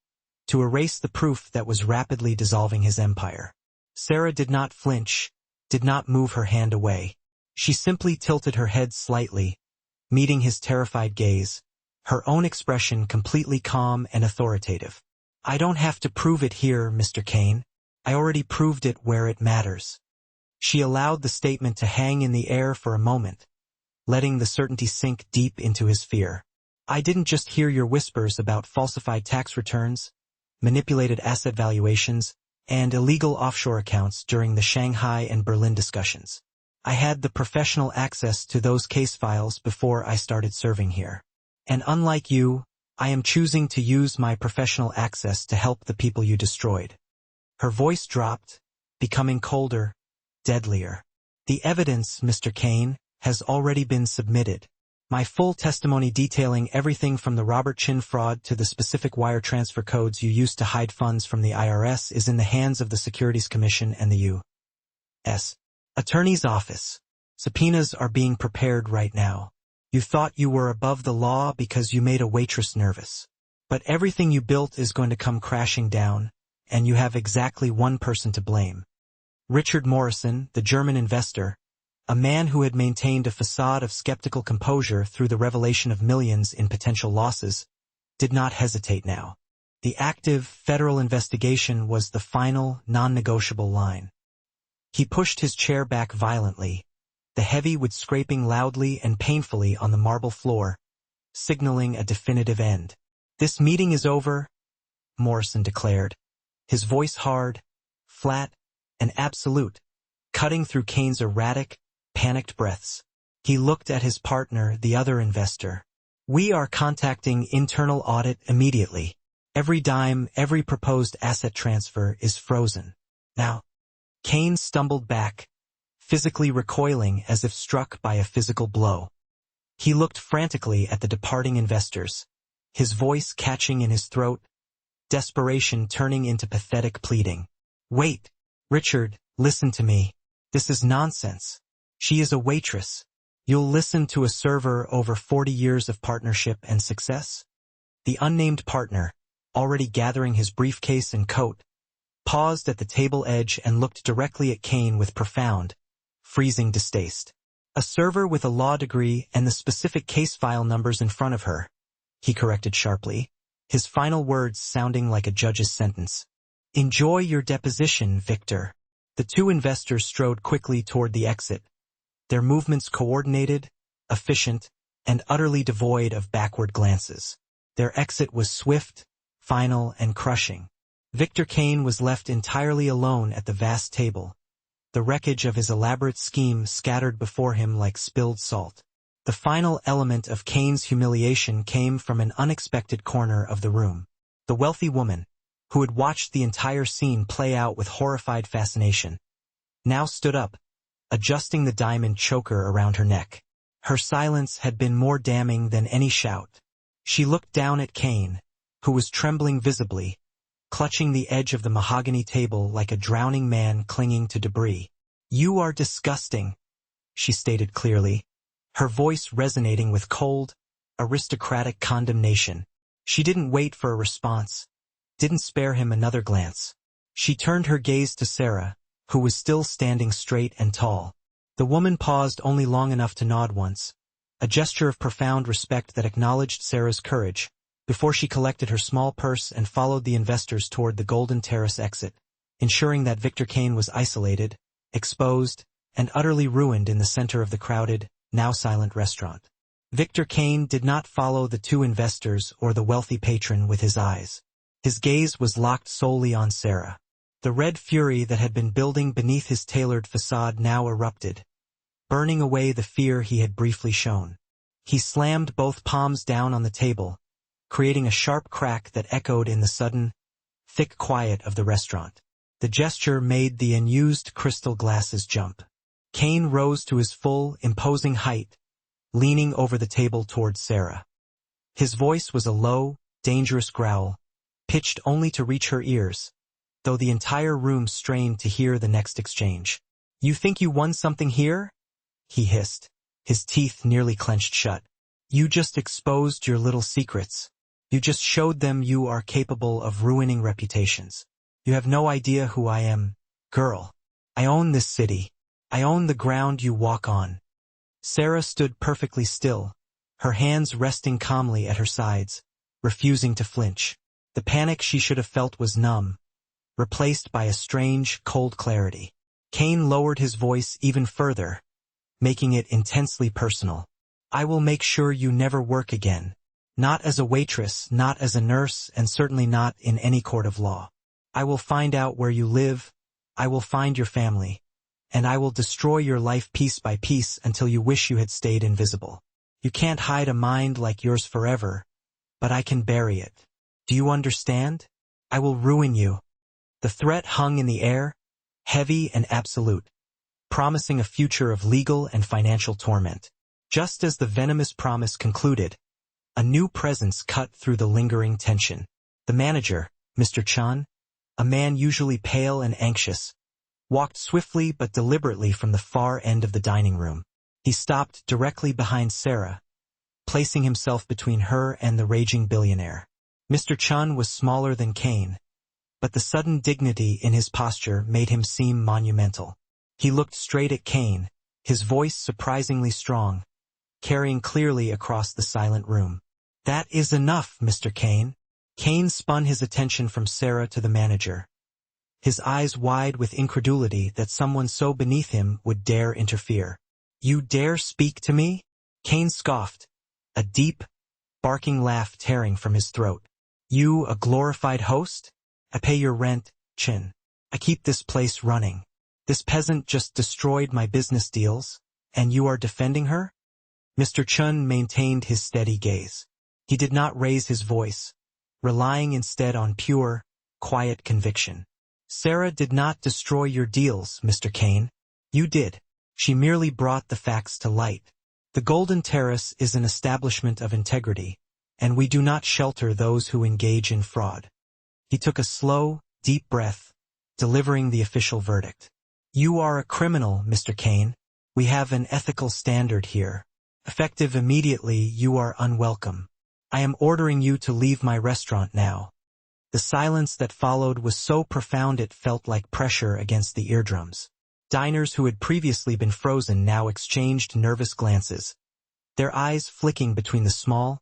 to erase the proof that was rapidly dissolving his empire. Sarah did not flinch, did not move her hand away. She simply tilted her head slightly, meeting his terrified gaze, her own expression completely calm and authoritative. I don't have to prove it here, Mr. Kane. I already proved it where it matters. She allowed the statement to hang in the air for a moment, letting the certainty sink deep into his fear. I didn't just hear your whispers about falsified tax returns, manipulated asset valuations, and illegal offshore accounts during the Shanghai and Berlin discussions. I had the professional access to those case files before I started serving here. And unlike you, I am choosing to use my professional access to help the people you destroyed. Her voice dropped, becoming colder, deadlier. The evidence, Mr. Kane, has already been submitted. My full testimony detailing everything from the Robert Chin fraud to the specific wire transfer codes you used to hide funds from the IRS is in the hands of the Securities Commission and the U.S. Attorney's Office. Subpoenas are being prepared right now. You thought you were above the law because you made a waitress nervous. But everything you built is going to come crashing down, and you have exactly one person to blame. Richard Morrison, the German investor, a man who had maintained a facade of skeptical composure through the revelation of millions in potential losses, did not hesitate now. The active federal investigation was the final, non-negotiable line. He pushed his chair back violently, the heavy wood scraping loudly and painfully on the marble floor, signaling a definitive end. This meeting is over, Morrison declared, his voice hard, flat, and absolute, cutting through Kane's erratic, panicked breaths. He looked at his partner, the other investor. We are contacting internal audit immediately. Every dime, every proposed asset transfer is frozen. Now, Kane stumbled back, physically recoiling as if struck by a physical blow. He looked frantically at the departing investors, his voice catching in his throat, desperation turning into pathetic pleading. Wait, Richard, listen to me. This is nonsense. She is a waitress. You'll listen to a server over 40 years of partnership and success? The unnamed partner, already gathering his briefcase and coat, paused at the table edge and looked directly at Kane with profound, freezing distaste. A server with a law degree and the specific case file numbers in front of her, he corrected sharply, his final words sounding like a judge's sentence. Enjoy your deposition, Victor. The two investors strode quickly toward the exit, their movements coordinated, efficient, and utterly devoid of backward glances. Their exit was swift, final, and crushing. Victor Kane was left entirely alone at the vast table, the wreckage of his elaborate scheme scattered before him like spilled salt. The final element of Kane's humiliation came from an unexpected corner of the room. The wealthy woman, who had watched the entire scene play out with horrified fascination, now stood up, adjusting the diamond choker around her neck. Her silence had been more damning than any shout. She looked down at Kane, who was trembling visibly, clutching the edge of the mahogany table like a drowning man clinging to debris. You are disgusting, she stated clearly, her voice resonating with cold, aristocratic condemnation. She didn't wait for a response, didn't spare him another glance. She turned her gaze to Sarah, who was still standing straight and tall. The woman paused only long enough to nod once, a gesture of profound respect that acknowledged Sarah's courage, before she collected her small purse and followed the investors toward the Golden Terrace exit, ensuring that Victor Kane was isolated, exposed, and utterly ruined in the center of the crowded, now silent restaurant. Victor Kane did not follow the two investors or the wealthy patron with his eyes. His gaze was locked solely on Sarah. The red fury that had been building beneath his tailored facade now erupted, burning away the fear he had briefly shown. He slammed both palms down on the table, creating a sharp crack that echoed in the sudden, thick quiet of the restaurant. The gesture made the unused crystal glasses jump. Kane rose to his full, imposing height, leaning over the table toward Sarah. His voice was a low, dangerous growl, pitched only to reach her ears, though the entire room strained to hear the next exchange. You think you won something here? He hissed, his teeth nearly clenched shut. You just exposed your little secrets. You just showed them you are capable of ruining reputations. You have no idea who I am, girl. I own this city. I own the ground you walk on. Sarah stood perfectly still, her hands resting calmly at her sides, refusing to flinch. The panic she should have felt was numb, replaced by a strange, cold clarity. Cain lowered his voice even further, making it intensely personal. I will make sure you never work again. Not as a waitress, not as a nurse, and certainly not in any court of law. I will find out where you live, I will find your family, and I will destroy your life piece by piece until you wish you had stayed invisible. You can't hide a mind like yours forever, but I can bury it. Do you understand? I will ruin you. The threat hung in the air, heavy and absolute, promising a future of legal and financial torment. Just as the venomous promise concluded, a new presence cut through the lingering tension. The manager, Mr. Chan, a man usually pale and anxious, walked swiftly but deliberately from the far end of the dining room. He stopped directly behind Sarah, placing himself between her and the raging billionaire. Mr. Chan was smaller than Cain, but the sudden dignity in his posture made him seem monumental. He looked straight at Cain, his voice surprisingly strong, carrying clearly across the silent room. That is enough, Mr. Cain. Cain spun his attention from Sarah to the manager, his eyes wide with incredulity that someone so beneath him would dare interfere. You dare speak to me? Cain scoffed, a deep, barking laugh tearing from his throat. You, a glorified host? I pay your rent, Chin. I keep this place running. This peasant just destroyed my business deals, and you are defending her? Mr. Chun maintained his steady gaze. He did not raise his voice, relying instead on pure, quiet conviction. Sarah did not destroy your deals, Mr. Cain. You did. She merely brought the facts to light. The Golden Terrace is an establishment of integrity, and we do not shelter those who engage in fraud. He took a slow, deep breath, delivering the official verdict. You are a criminal, Mr. Cain. We have an ethical standard here. Effective immediately, you are unwelcome. I am ordering you to leave my restaurant now. The silence that followed was so profound it felt like pressure against the eardrums. Diners who had previously been frozen now exchanged nervous glances, their eyes flicking between the small,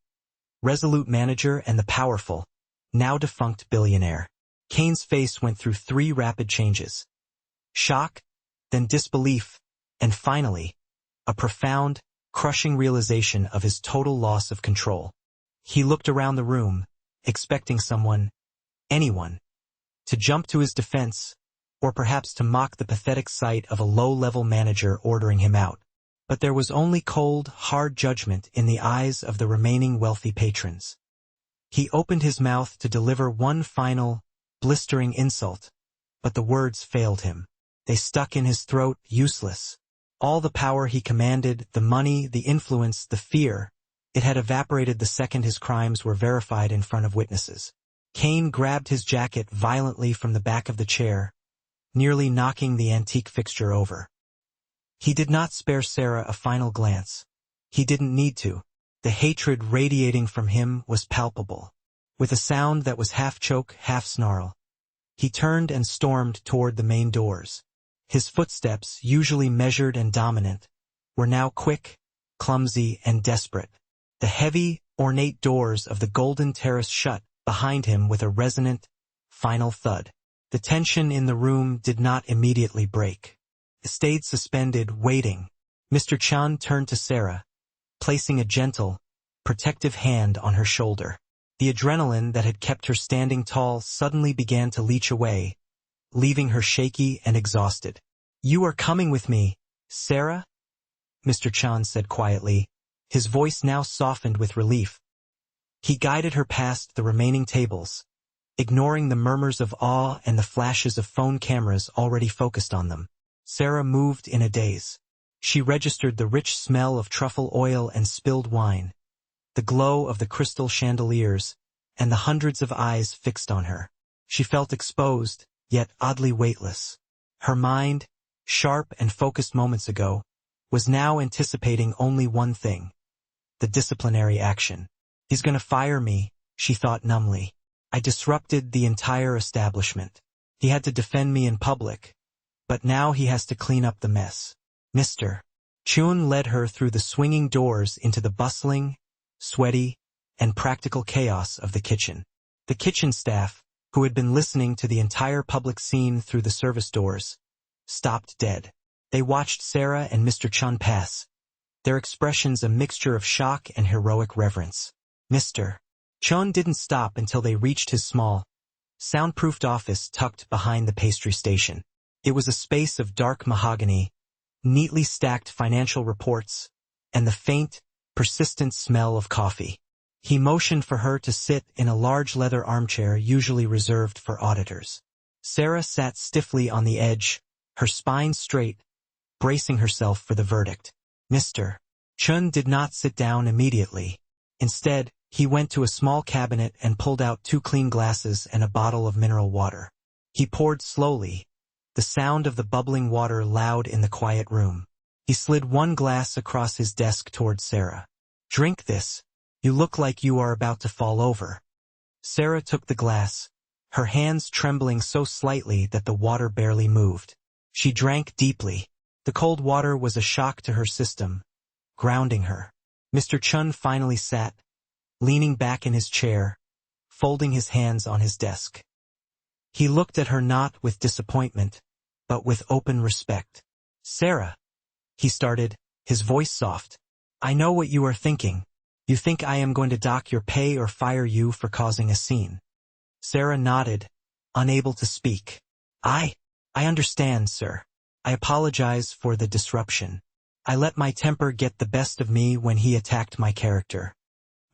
resolute manager and the powerful, now defunct billionaire. Cain's face went through 3 rapid changes. Shock, then disbelief, and finally, a profound, crushing realization of his total loss of control. He looked around the room, expecting someone, anyone, to jump to his defense, or perhaps to mock the pathetic sight of a low-level manager ordering him out. But there was only cold, hard judgment in the eyes of the remaining wealthy patrons. He opened his mouth to deliver one final, blistering insult, but the words failed him. They stuck in his throat, useless. All the power he commanded, the money, the influence, the fear, it had evaporated the second his crimes were verified in front of witnesses. Cain grabbed his jacket violently from the back of the chair, nearly knocking the antique fixture over. He did not spare Sarah a final glance. He didn't need to. The hatred radiating from him was palpable. With a sound that was half choke, half snarl, he turned and stormed toward the main doors. His footsteps, usually measured and dominant, were now quick, clumsy, and desperate. The heavy, ornate doors of the Golden Terrace shut behind him with a resonant, final thud. The tension in the room did not immediately break. It stayed suspended, waiting. Mr. Chan turned to Sarah, placing a gentle, protective hand on her shoulder. The adrenaline that had kept her standing tall suddenly began to leach away, leaving her shaky and exhausted. You are coming with me, Sarah? Mr. Chan said quietly, his voice now softened with relief. He guided her past the remaining tables, ignoring the murmurs of awe and the flashes of phone cameras already focused on them. Sarah moved in a daze. She registered the rich smell of truffle oil and spilled wine, the glow of the crystal chandeliers, and the hundreds of eyes fixed on her. She felt exposed, yet oddly weightless. Her mind, sharp and focused moments ago, was now anticipating only one thing: the disciplinary action. He's gonna fire me, she thought numbly. I disrupted the entire establishment. He had to defend me in public, but now he has to clean up the mess. Mr. Chun led her through the swinging doors into the bustling, sweaty, and practical chaos of the kitchen. The kitchen staff, who had been listening to the entire public scene through the service doors, stopped dead. They watched Sarah and Mr. Chun pass, their expressions a mixture of shock and heroic reverence. Mr. Chun didn't stop until they reached his small, soundproofed office tucked behind the pastry station. It was a space of dark mahogany, neatly stacked financial reports, and the faint, persistent smell of coffee. He motioned for her to sit in a large leather armchair usually reserved for auditors. Sarah sat stiffly on the edge, her spine straight, bracing herself for the verdict. Mr. Chun did not sit down immediately. Instead, he went to a small cabinet and pulled out 2 clean glasses and a bottle of mineral water. He poured slowly, the sound of the bubbling water loud in the quiet room. He slid 1 glass across his desk toward Sarah. "Drink this. You look like you are about to fall over." Sarah took the glass, her hands trembling so slightly that the water barely moved. She drank deeply. The cold water was a shock to her system, grounding her. Mr. Chun finally sat, leaning back in his chair, folding his hands on his desk. He looked at her not with disappointment, but with open respect. "Sarah," he started, his voice soft, "I know what you are thinking. You think I am going to dock your pay or fire you for causing a scene." Sarah nodded, unable to speak. I understand, sir. I apologize for the disruption. I let my temper get the best of me when he attacked my character."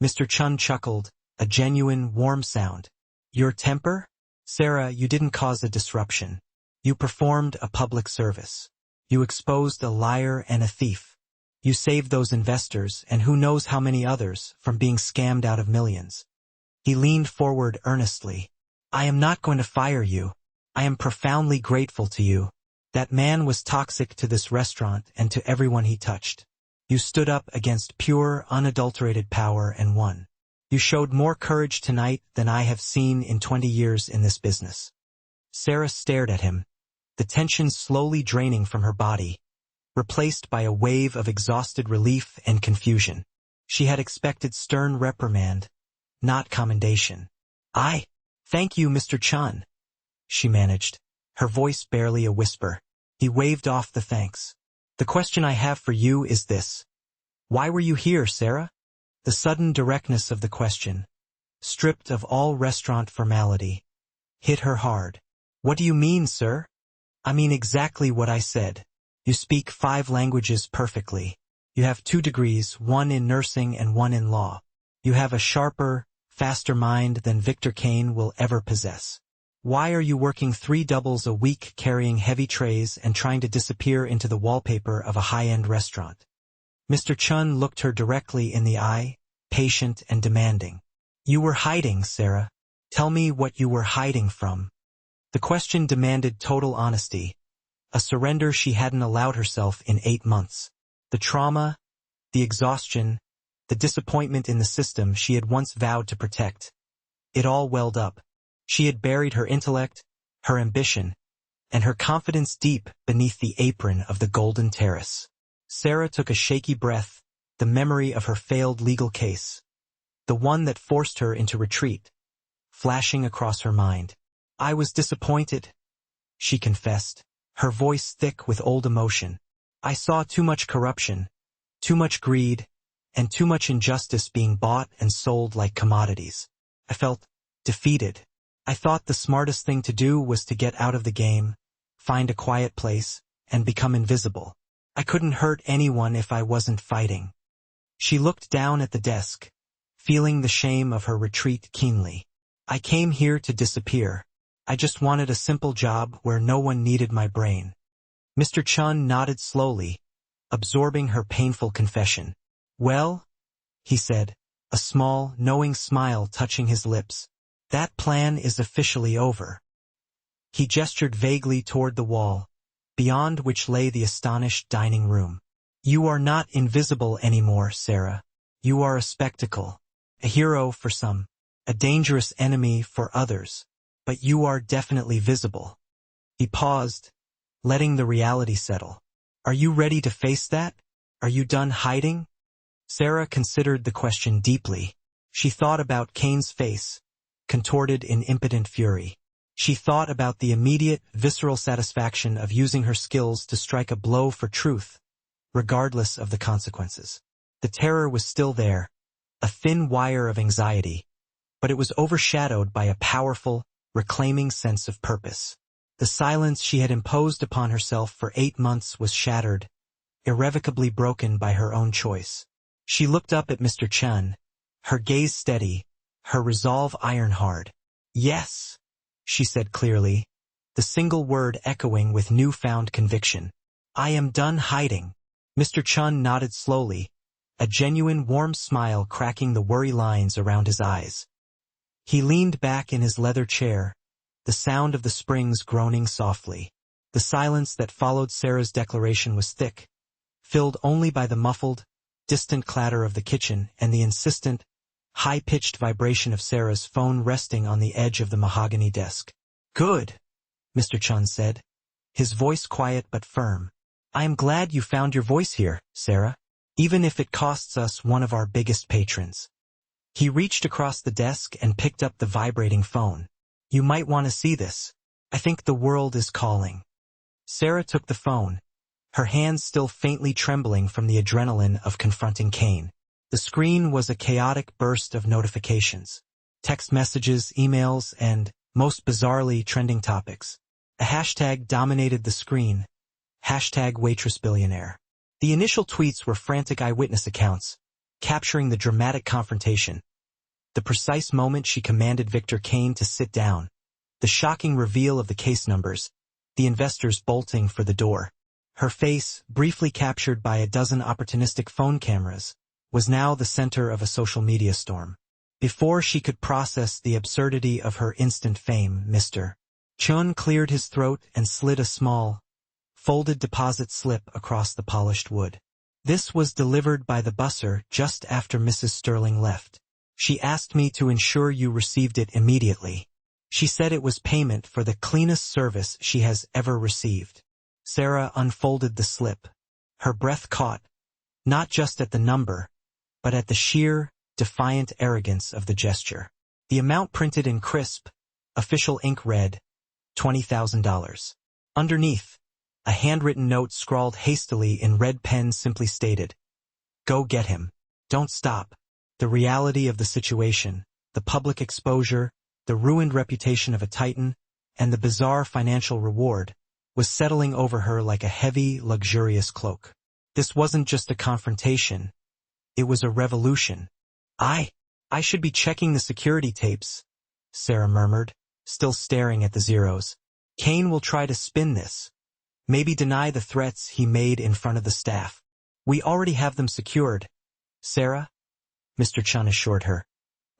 Mr. Chun chuckled, a genuine, warm sound. "Your temper? Sarah, you didn't cause a disruption. You performed a public service. You exposed a liar and a thief. You saved those investors, and who knows how many others, from being scammed out of millions." He leaned forward earnestly. "I am not going to fire you. I am profoundly grateful to you. That man was toxic to this restaurant and to everyone he touched. You stood up against pure, unadulterated power and won. You showed more courage tonight than I have seen in 20 years in this business." Sarah stared at him, the tension slowly draining from her body, replaced by a wave of exhausted relief and confusion. She had expected stern reprimand, not commendation. "I thank you, Mr. Chun," she managed, her voice barely a whisper. He waved off the thanks. "The question I have for you is this. Why were you here, Sarah?" The sudden directness of the question, stripped of all restaurant formality, hit her hard. "What do you mean, sir?" "I mean exactly what I said. You speak 5 languages perfectly. You have 2 degrees, 1 in nursing and 1 in law. You have a sharper, faster mind than Victor Kane will ever possess. Why are you working 3 doubles a week carrying heavy trays and trying to disappear into the wallpaper of a high-end restaurant?" Mr. Chun looked her directly in the eye, patient and demanding. "You were hiding, Sarah. Tell me what you were hiding from." The question demanded total honesty, a surrender she hadn't allowed herself in 8 months. The trauma, the exhaustion, the disappointment in the system she had once vowed to protect. It all welled up. She had buried her intellect, her ambition, and her confidence deep beneath the apron of the Golden Terrace. Sarah took a shaky breath, the memory of her failed legal case, the one that forced her into retreat, flashing across her mind. "I was disappointed," she confessed, her voice thick with old emotion. "I saw too much corruption, too much greed, and too much injustice being bought and sold like commodities. I felt defeated. I thought the smartest thing to do was to get out of the game, find a quiet place, and become invisible. I couldn't hurt anyone if I wasn't fighting." She looked down at the desk, feeling the shame of her retreat keenly. "I came here to disappear. I just wanted a simple job where no one needed my brain." Mr. Chun nodded slowly, absorbing her painful confession. "Well," he said, a small, knowing smile touching his lips, "that plan is officially over." He gestured vaguely toward the wall, beyond which lay the astonished dining room. "You are not invisible anymore, Sarah. You are a spectacle, a hero for some, a dangerous enemy for others, but you are definitely visible." He paused, letting the reality settle. "Are you ready to face that?" Are you done hiding? Sarah considered the question deeply. She thought about Kane's face, contorted in impotent fury. She thought about the immediate, visceral satisfaction of using her skills to strike a blow for truth, regardless of the consequences. The terror was still there, a thin wire of anxiety, but it was overshadowed by a powerful, reclaiming sense of purpose. The silence she had imposed upon herself for 8 months was shattered, irrevocably broken by her own choice. She looked up at Mr. Chun, her gaze steady, her resolve iron-hard. Yes, she said clearly, the single word echoing with newfound conviction. I am done hiding. Mr. Chun nodded slowly, a genuine warm smile cracking the worry lines around his eyes. He leaned back in his leather chair, the sound of the springs groaning softly. The silence that followed Sarah's declaration was thick, filled only by the muffled, distant clatter of the kitchen and the insistent, high-pitched vibration of Sarah's phone resting on the edge of the mahogany desk. Good, Mr. Chun said, his voice quiet but firm. I am glad you found your voice here, Sarah, even if it costs us one of our biggest patrons. He reached across the desk and picked up the vibrating phone. You might want to see this. I think the world is calling. Sarah took the phone, her hands still faintly trembling from the adrenaline of confronting Kane. The screen was a chaotic burst of notifications. Text messages, emails, and, most bizarrely, trending topics. A hashtag dominated the screen. #WaitressBillionaire. The initial tweets were frantic eyewitness accounts, capturing the dramatic confrontation. The precise moment she commanded Victor Kane to sit down. The shocking reveal of the case numbers. The investors bolting for the door. Her face, briefly captured by a dozen opportunistic phone cameras, was now the center of a social media storm. Before she could process the absurdity of her instant fame, Mr. Chun cleared his throat and slid a small, folded deposit slip across the polished wood. This was delivered by the busser just after Mrs. Sterling left. She asked me to ensure you received it immediately. She said it was payment for the cleanest service she has ever received. Sarah unfolded the slip. Her breath caught, not just at the number, but at the sheer, defiant arrogance of the gesture. The amount printed in crisp, official ink read, $20,000. Underneath, a handwritten note scrawled hastily in red pen simply stated, "Go get him. Don't stop." The reality of the situation, the public exposure, the ruined reputation of a titan, and the bizarre financial reward, was settling over her like a heavy, luxurious cloak. This wasn't just a confrontation. It was a revolution. I should be checking the security tapes, Sarah murmured, still staring at the zeros. Kane will try to spin this. Maybe deny the threats he made in front of the staff. We already have them secured, Sarah, Mr. Chun assured her,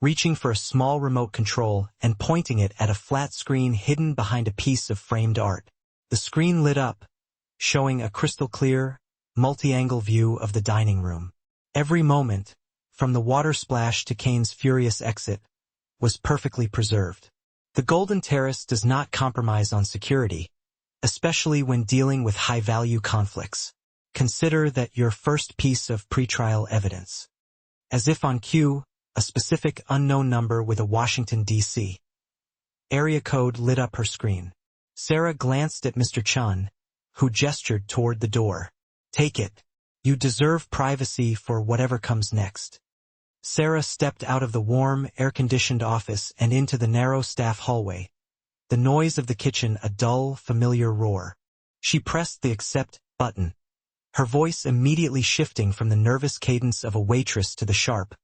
reaching for a small remote control and pointing it at a flat screen hidden behind a piece of framed art. The screen lit up, showing a crystal-clear, multi-angle view of the dining room. Every moment, from the water splash to Kane's furious exit, was perfectly preserved. The Golden Terrace does not compromise on security, especially when dealing with high-value conflicts. Consider that your first piece of pretrial evidence. As if on cue, a specific unknown number with a Washington, D.C. area code lit up her screen. Sarah glanced at Mr. Chun, who gestured toward the door. Take it. You deserve privacy for whatever comes next. Sarah stepped out of the warm, air-conditioned office and into the narrow staff hallway, the noise of the kitchen a dull, familiar roar. She pressed the accept button, her voice immediately shifting from the nervous cadence of a waitress to the sharp,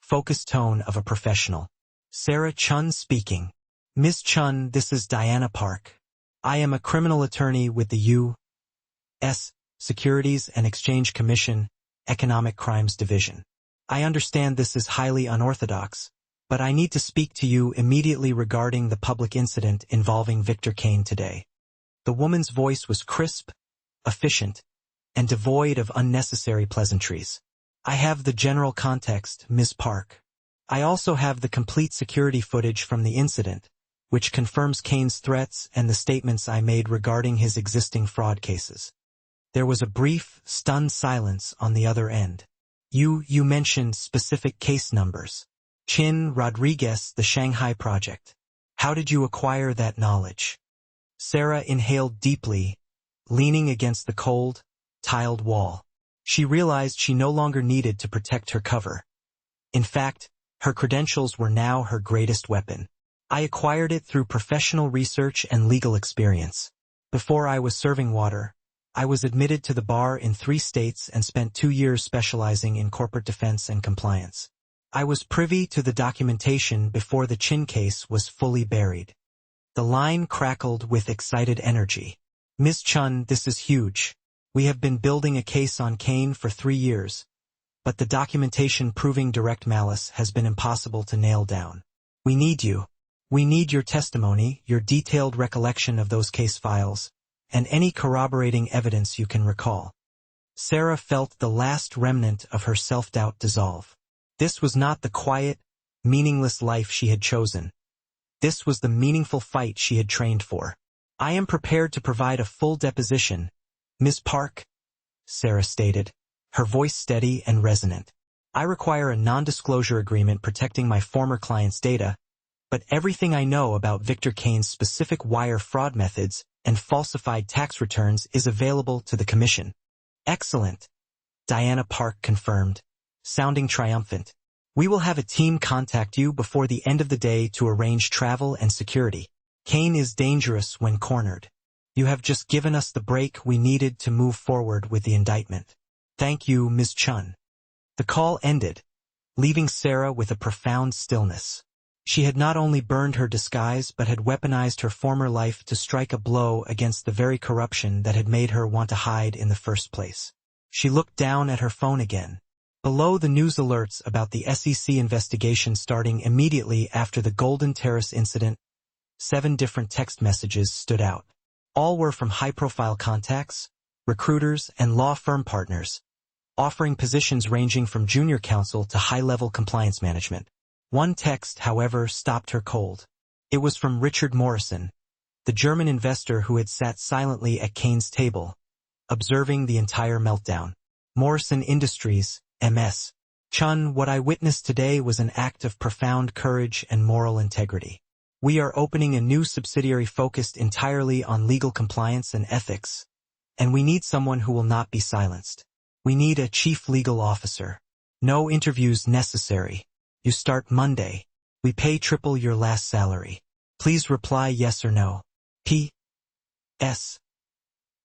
focused tone of a professional. Sarah Chun speaking. Ms. Chun, this is Diana Park. I am a criminal attorney with the U.S. Securities and Exchange Commission, Economic Crimes Division. I understand this is highly unorthodox, but I need to speak to you immediately regarding the public incident involving Victor Kane today. The woman's voice was crisp, efficient, and devoid of unnecessary pleasantries. I have the general context, Ms. Park. I also have the complete security footage from the incident, which confirms Kane's threats and the statements I made regarding his existing fraud cases. There was a brief, stunned silence on the other end. You mentioned specific case numbers. Chin Rodriguez, the Shanghai project. How did you acquire that knowledge? Sarah inhaled deeply, leaning against the cold, tiled wall. She realized she no longer needed to protect her cover. In fact, her credentials were now her greatest weapon. I acquired it through professional research and legal experience. Before I was serving water, I was admitted to the bar in 3 states and spent 2 years specializing in corporate defense and compliance. I was privy to the documentation before the Chin case was fully buried. The line crackled with excited energy. Ms. Chun, this is huge. We have been building a case on Kane for 3 years, but the documentation proving direct malice has been impossible to nail down. We need you. We need your testimony, your detailed recollection of those case files, and any corroborating evidence you can recall. Sarah felt the last remnant of her self-doubt dissolve. This was not the quiet, meaningless life she had chosen. This was the meaningful fight she had trained for. I am prepared to provide a full deposition, Ms. Park, Sarah stated, her voice steady and resonant. I require a non-disclosure agreement protecting my former client's data, but everything I know about Victor Kane's specific wire fraud methods and falsified tax returns is available to the Commission. Excellent, Diana Park confirmed, sounding triumphant. We will have a team contact you before the end of the day to arrange travel and security. Kane is dangerous when cornered. You have just given us the break we needed to move forward with the indictment. Thank you, Ms. Chun. The call ended, leaving Sarah with a profound stillness. She had not only burned her disguise but had weaponized her former life to strike a blow against the very corruption that had made her want to hide in the first place. She looked down at her phone again. Below the news alerts about the SEC investigation starting immediately after the Golden Terrace incident, 7 different text messages stood out. All were from high-profile contacts, recruiters, and law firm partners, offering positions ranging from junior counsel to high-level compliance management. One text, however, stopped her cold. It was from Richard Morrison, the German investor who had sat silently at Kane's table, observing the entire meltdown. Morrison Industries, MS. Chun, what I witnessed today was an act of profound courage and moral integrity. We are opening a new subsidiary focused entirely on legal compliance and ethics, and we need someone who will not be silenced. We need a chief legal officer. No interviews necessary. You start Monday. We pay triple your last salary. Please reply yes or no. P.S.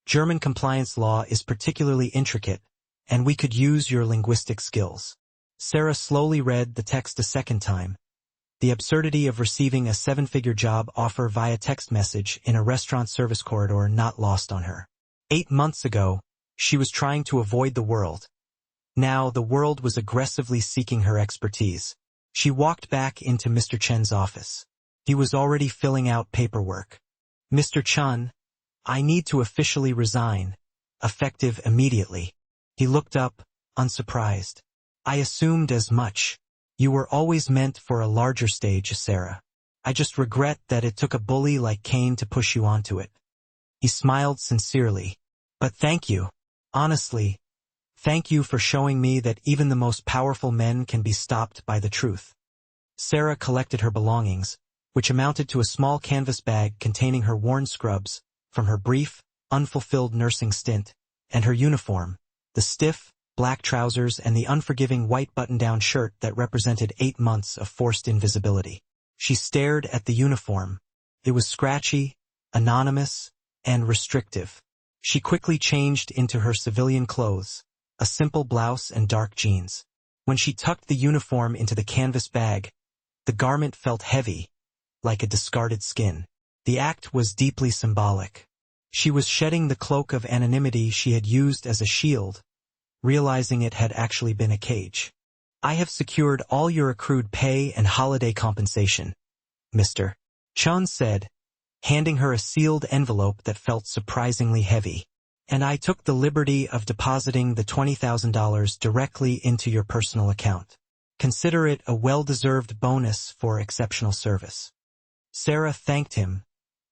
German compliance law is particularly intricate, and we could use your linguistic skills. Sarah slowly read the text a second time. The absurdity of receiving a 7-figure job offer via text message in a restaurant service corridor not lost on her. 8 months ago, she was trying to avoid the world. Now the world was aggressively seeking her expertise. She walked back into Mr. Chen's office. He was already filling out paperwork. Mr. Chen, I need to officially resign, effective immediately. He looked up, unsurprised. I assumed as much. You were always meant for a larger stage, Sarah. I just regret that it took a bully like Kane to push you onto it. He smiled sincerely. But thank you. Honestly, thank you for showing me that even the most powerful men can be stopped by the truth. Sarah collected her belongings, which amounted to a small canvas bag containing her worn scrubs from her brief, unfulfilled nursing stint, and her uniform, the stiff, black trousers and the unforgiving white button-down shirt that represented 8 months of forced invisibility. She stared at the uniform. It was scratchy, anonymous, and restrictive. She quickly changed into her civilian clothes, a simple blouse and dark jeans. When she tucked the uniform into the canvas bag, the garment felt heavy, like a discarded skin. The act was deeply symbolic. She was shedding the cloak of anonymity she had used as a shield, realizing it had actually been a cage. I have secured all your accrued pay and holiday compensation, Mr. Chun said, handing her a sealed envelope that felt surprisingly heavy. And I took the liberty of depositing the $20,000 directly into your personal account. Consider it a well-deserved bonus for exceptional service. Sarah thanked him,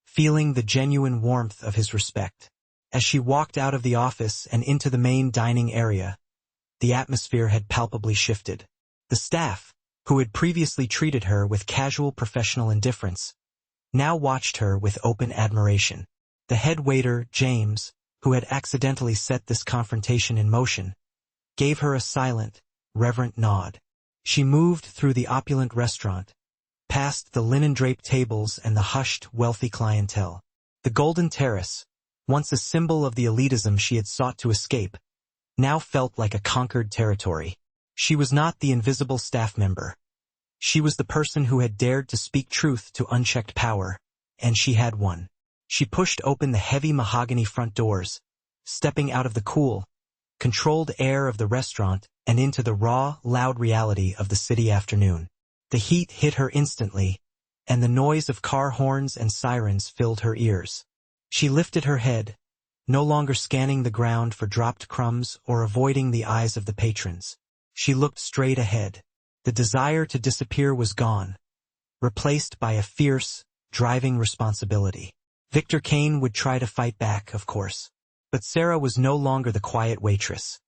feeling the genuine warmth of his respect. As she walked out of the office and into the main dining area, the atmosphere had palpably shifted. The staff, who had previously treated her with casual professional indifference, now watched her with open admiration. The head waiter, James, who had accidentally set this confrontation in motion, gave her a silent, reverent nod. She moved through the opulent restaurant, past the linen-draped tables and the hushed, wealthy clientele. The Golden Terrace, once a symbol of the elitism she had sought to escape, now felt like a conquered territory. She was not the invisible staff member. She was the person who had dared to speak truth to unchecked power, and she had won. She pushed open the heavy mahogany front doors, stepping out of the cool, controlled air of the restaurant and into the raw, loud reality of the city afternoon. The heat hit her instantly, and the noise of car horns and sirens filled her ears. She lifted her head, no longer scanning the ground for dropped crumbs or avoiding the eyes of the patrons. She looked straight ahead. The desire to disappear was gone, replaced by a fierce, driving responsibility. Victor Kane would try to fight back, of course. But Sarah was no longer the quiet waitress.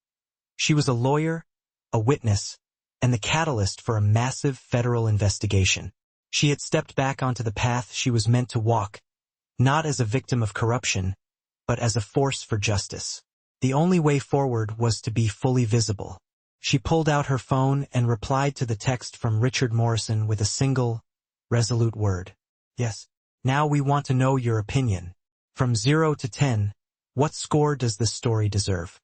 She was a lawyer, a witness, and the catalyst for a massive federal investigation. She had stepped back onto the path she was meant to walk, not as a victim of corruption, but as a force for justice. The only way forward was to be fully visible. She pulled out her phone and replied to the text from Richard Morrison with a single, resolute word. Yes. Now we want to know your opinion. From 0 to 10, what score does this story deserve?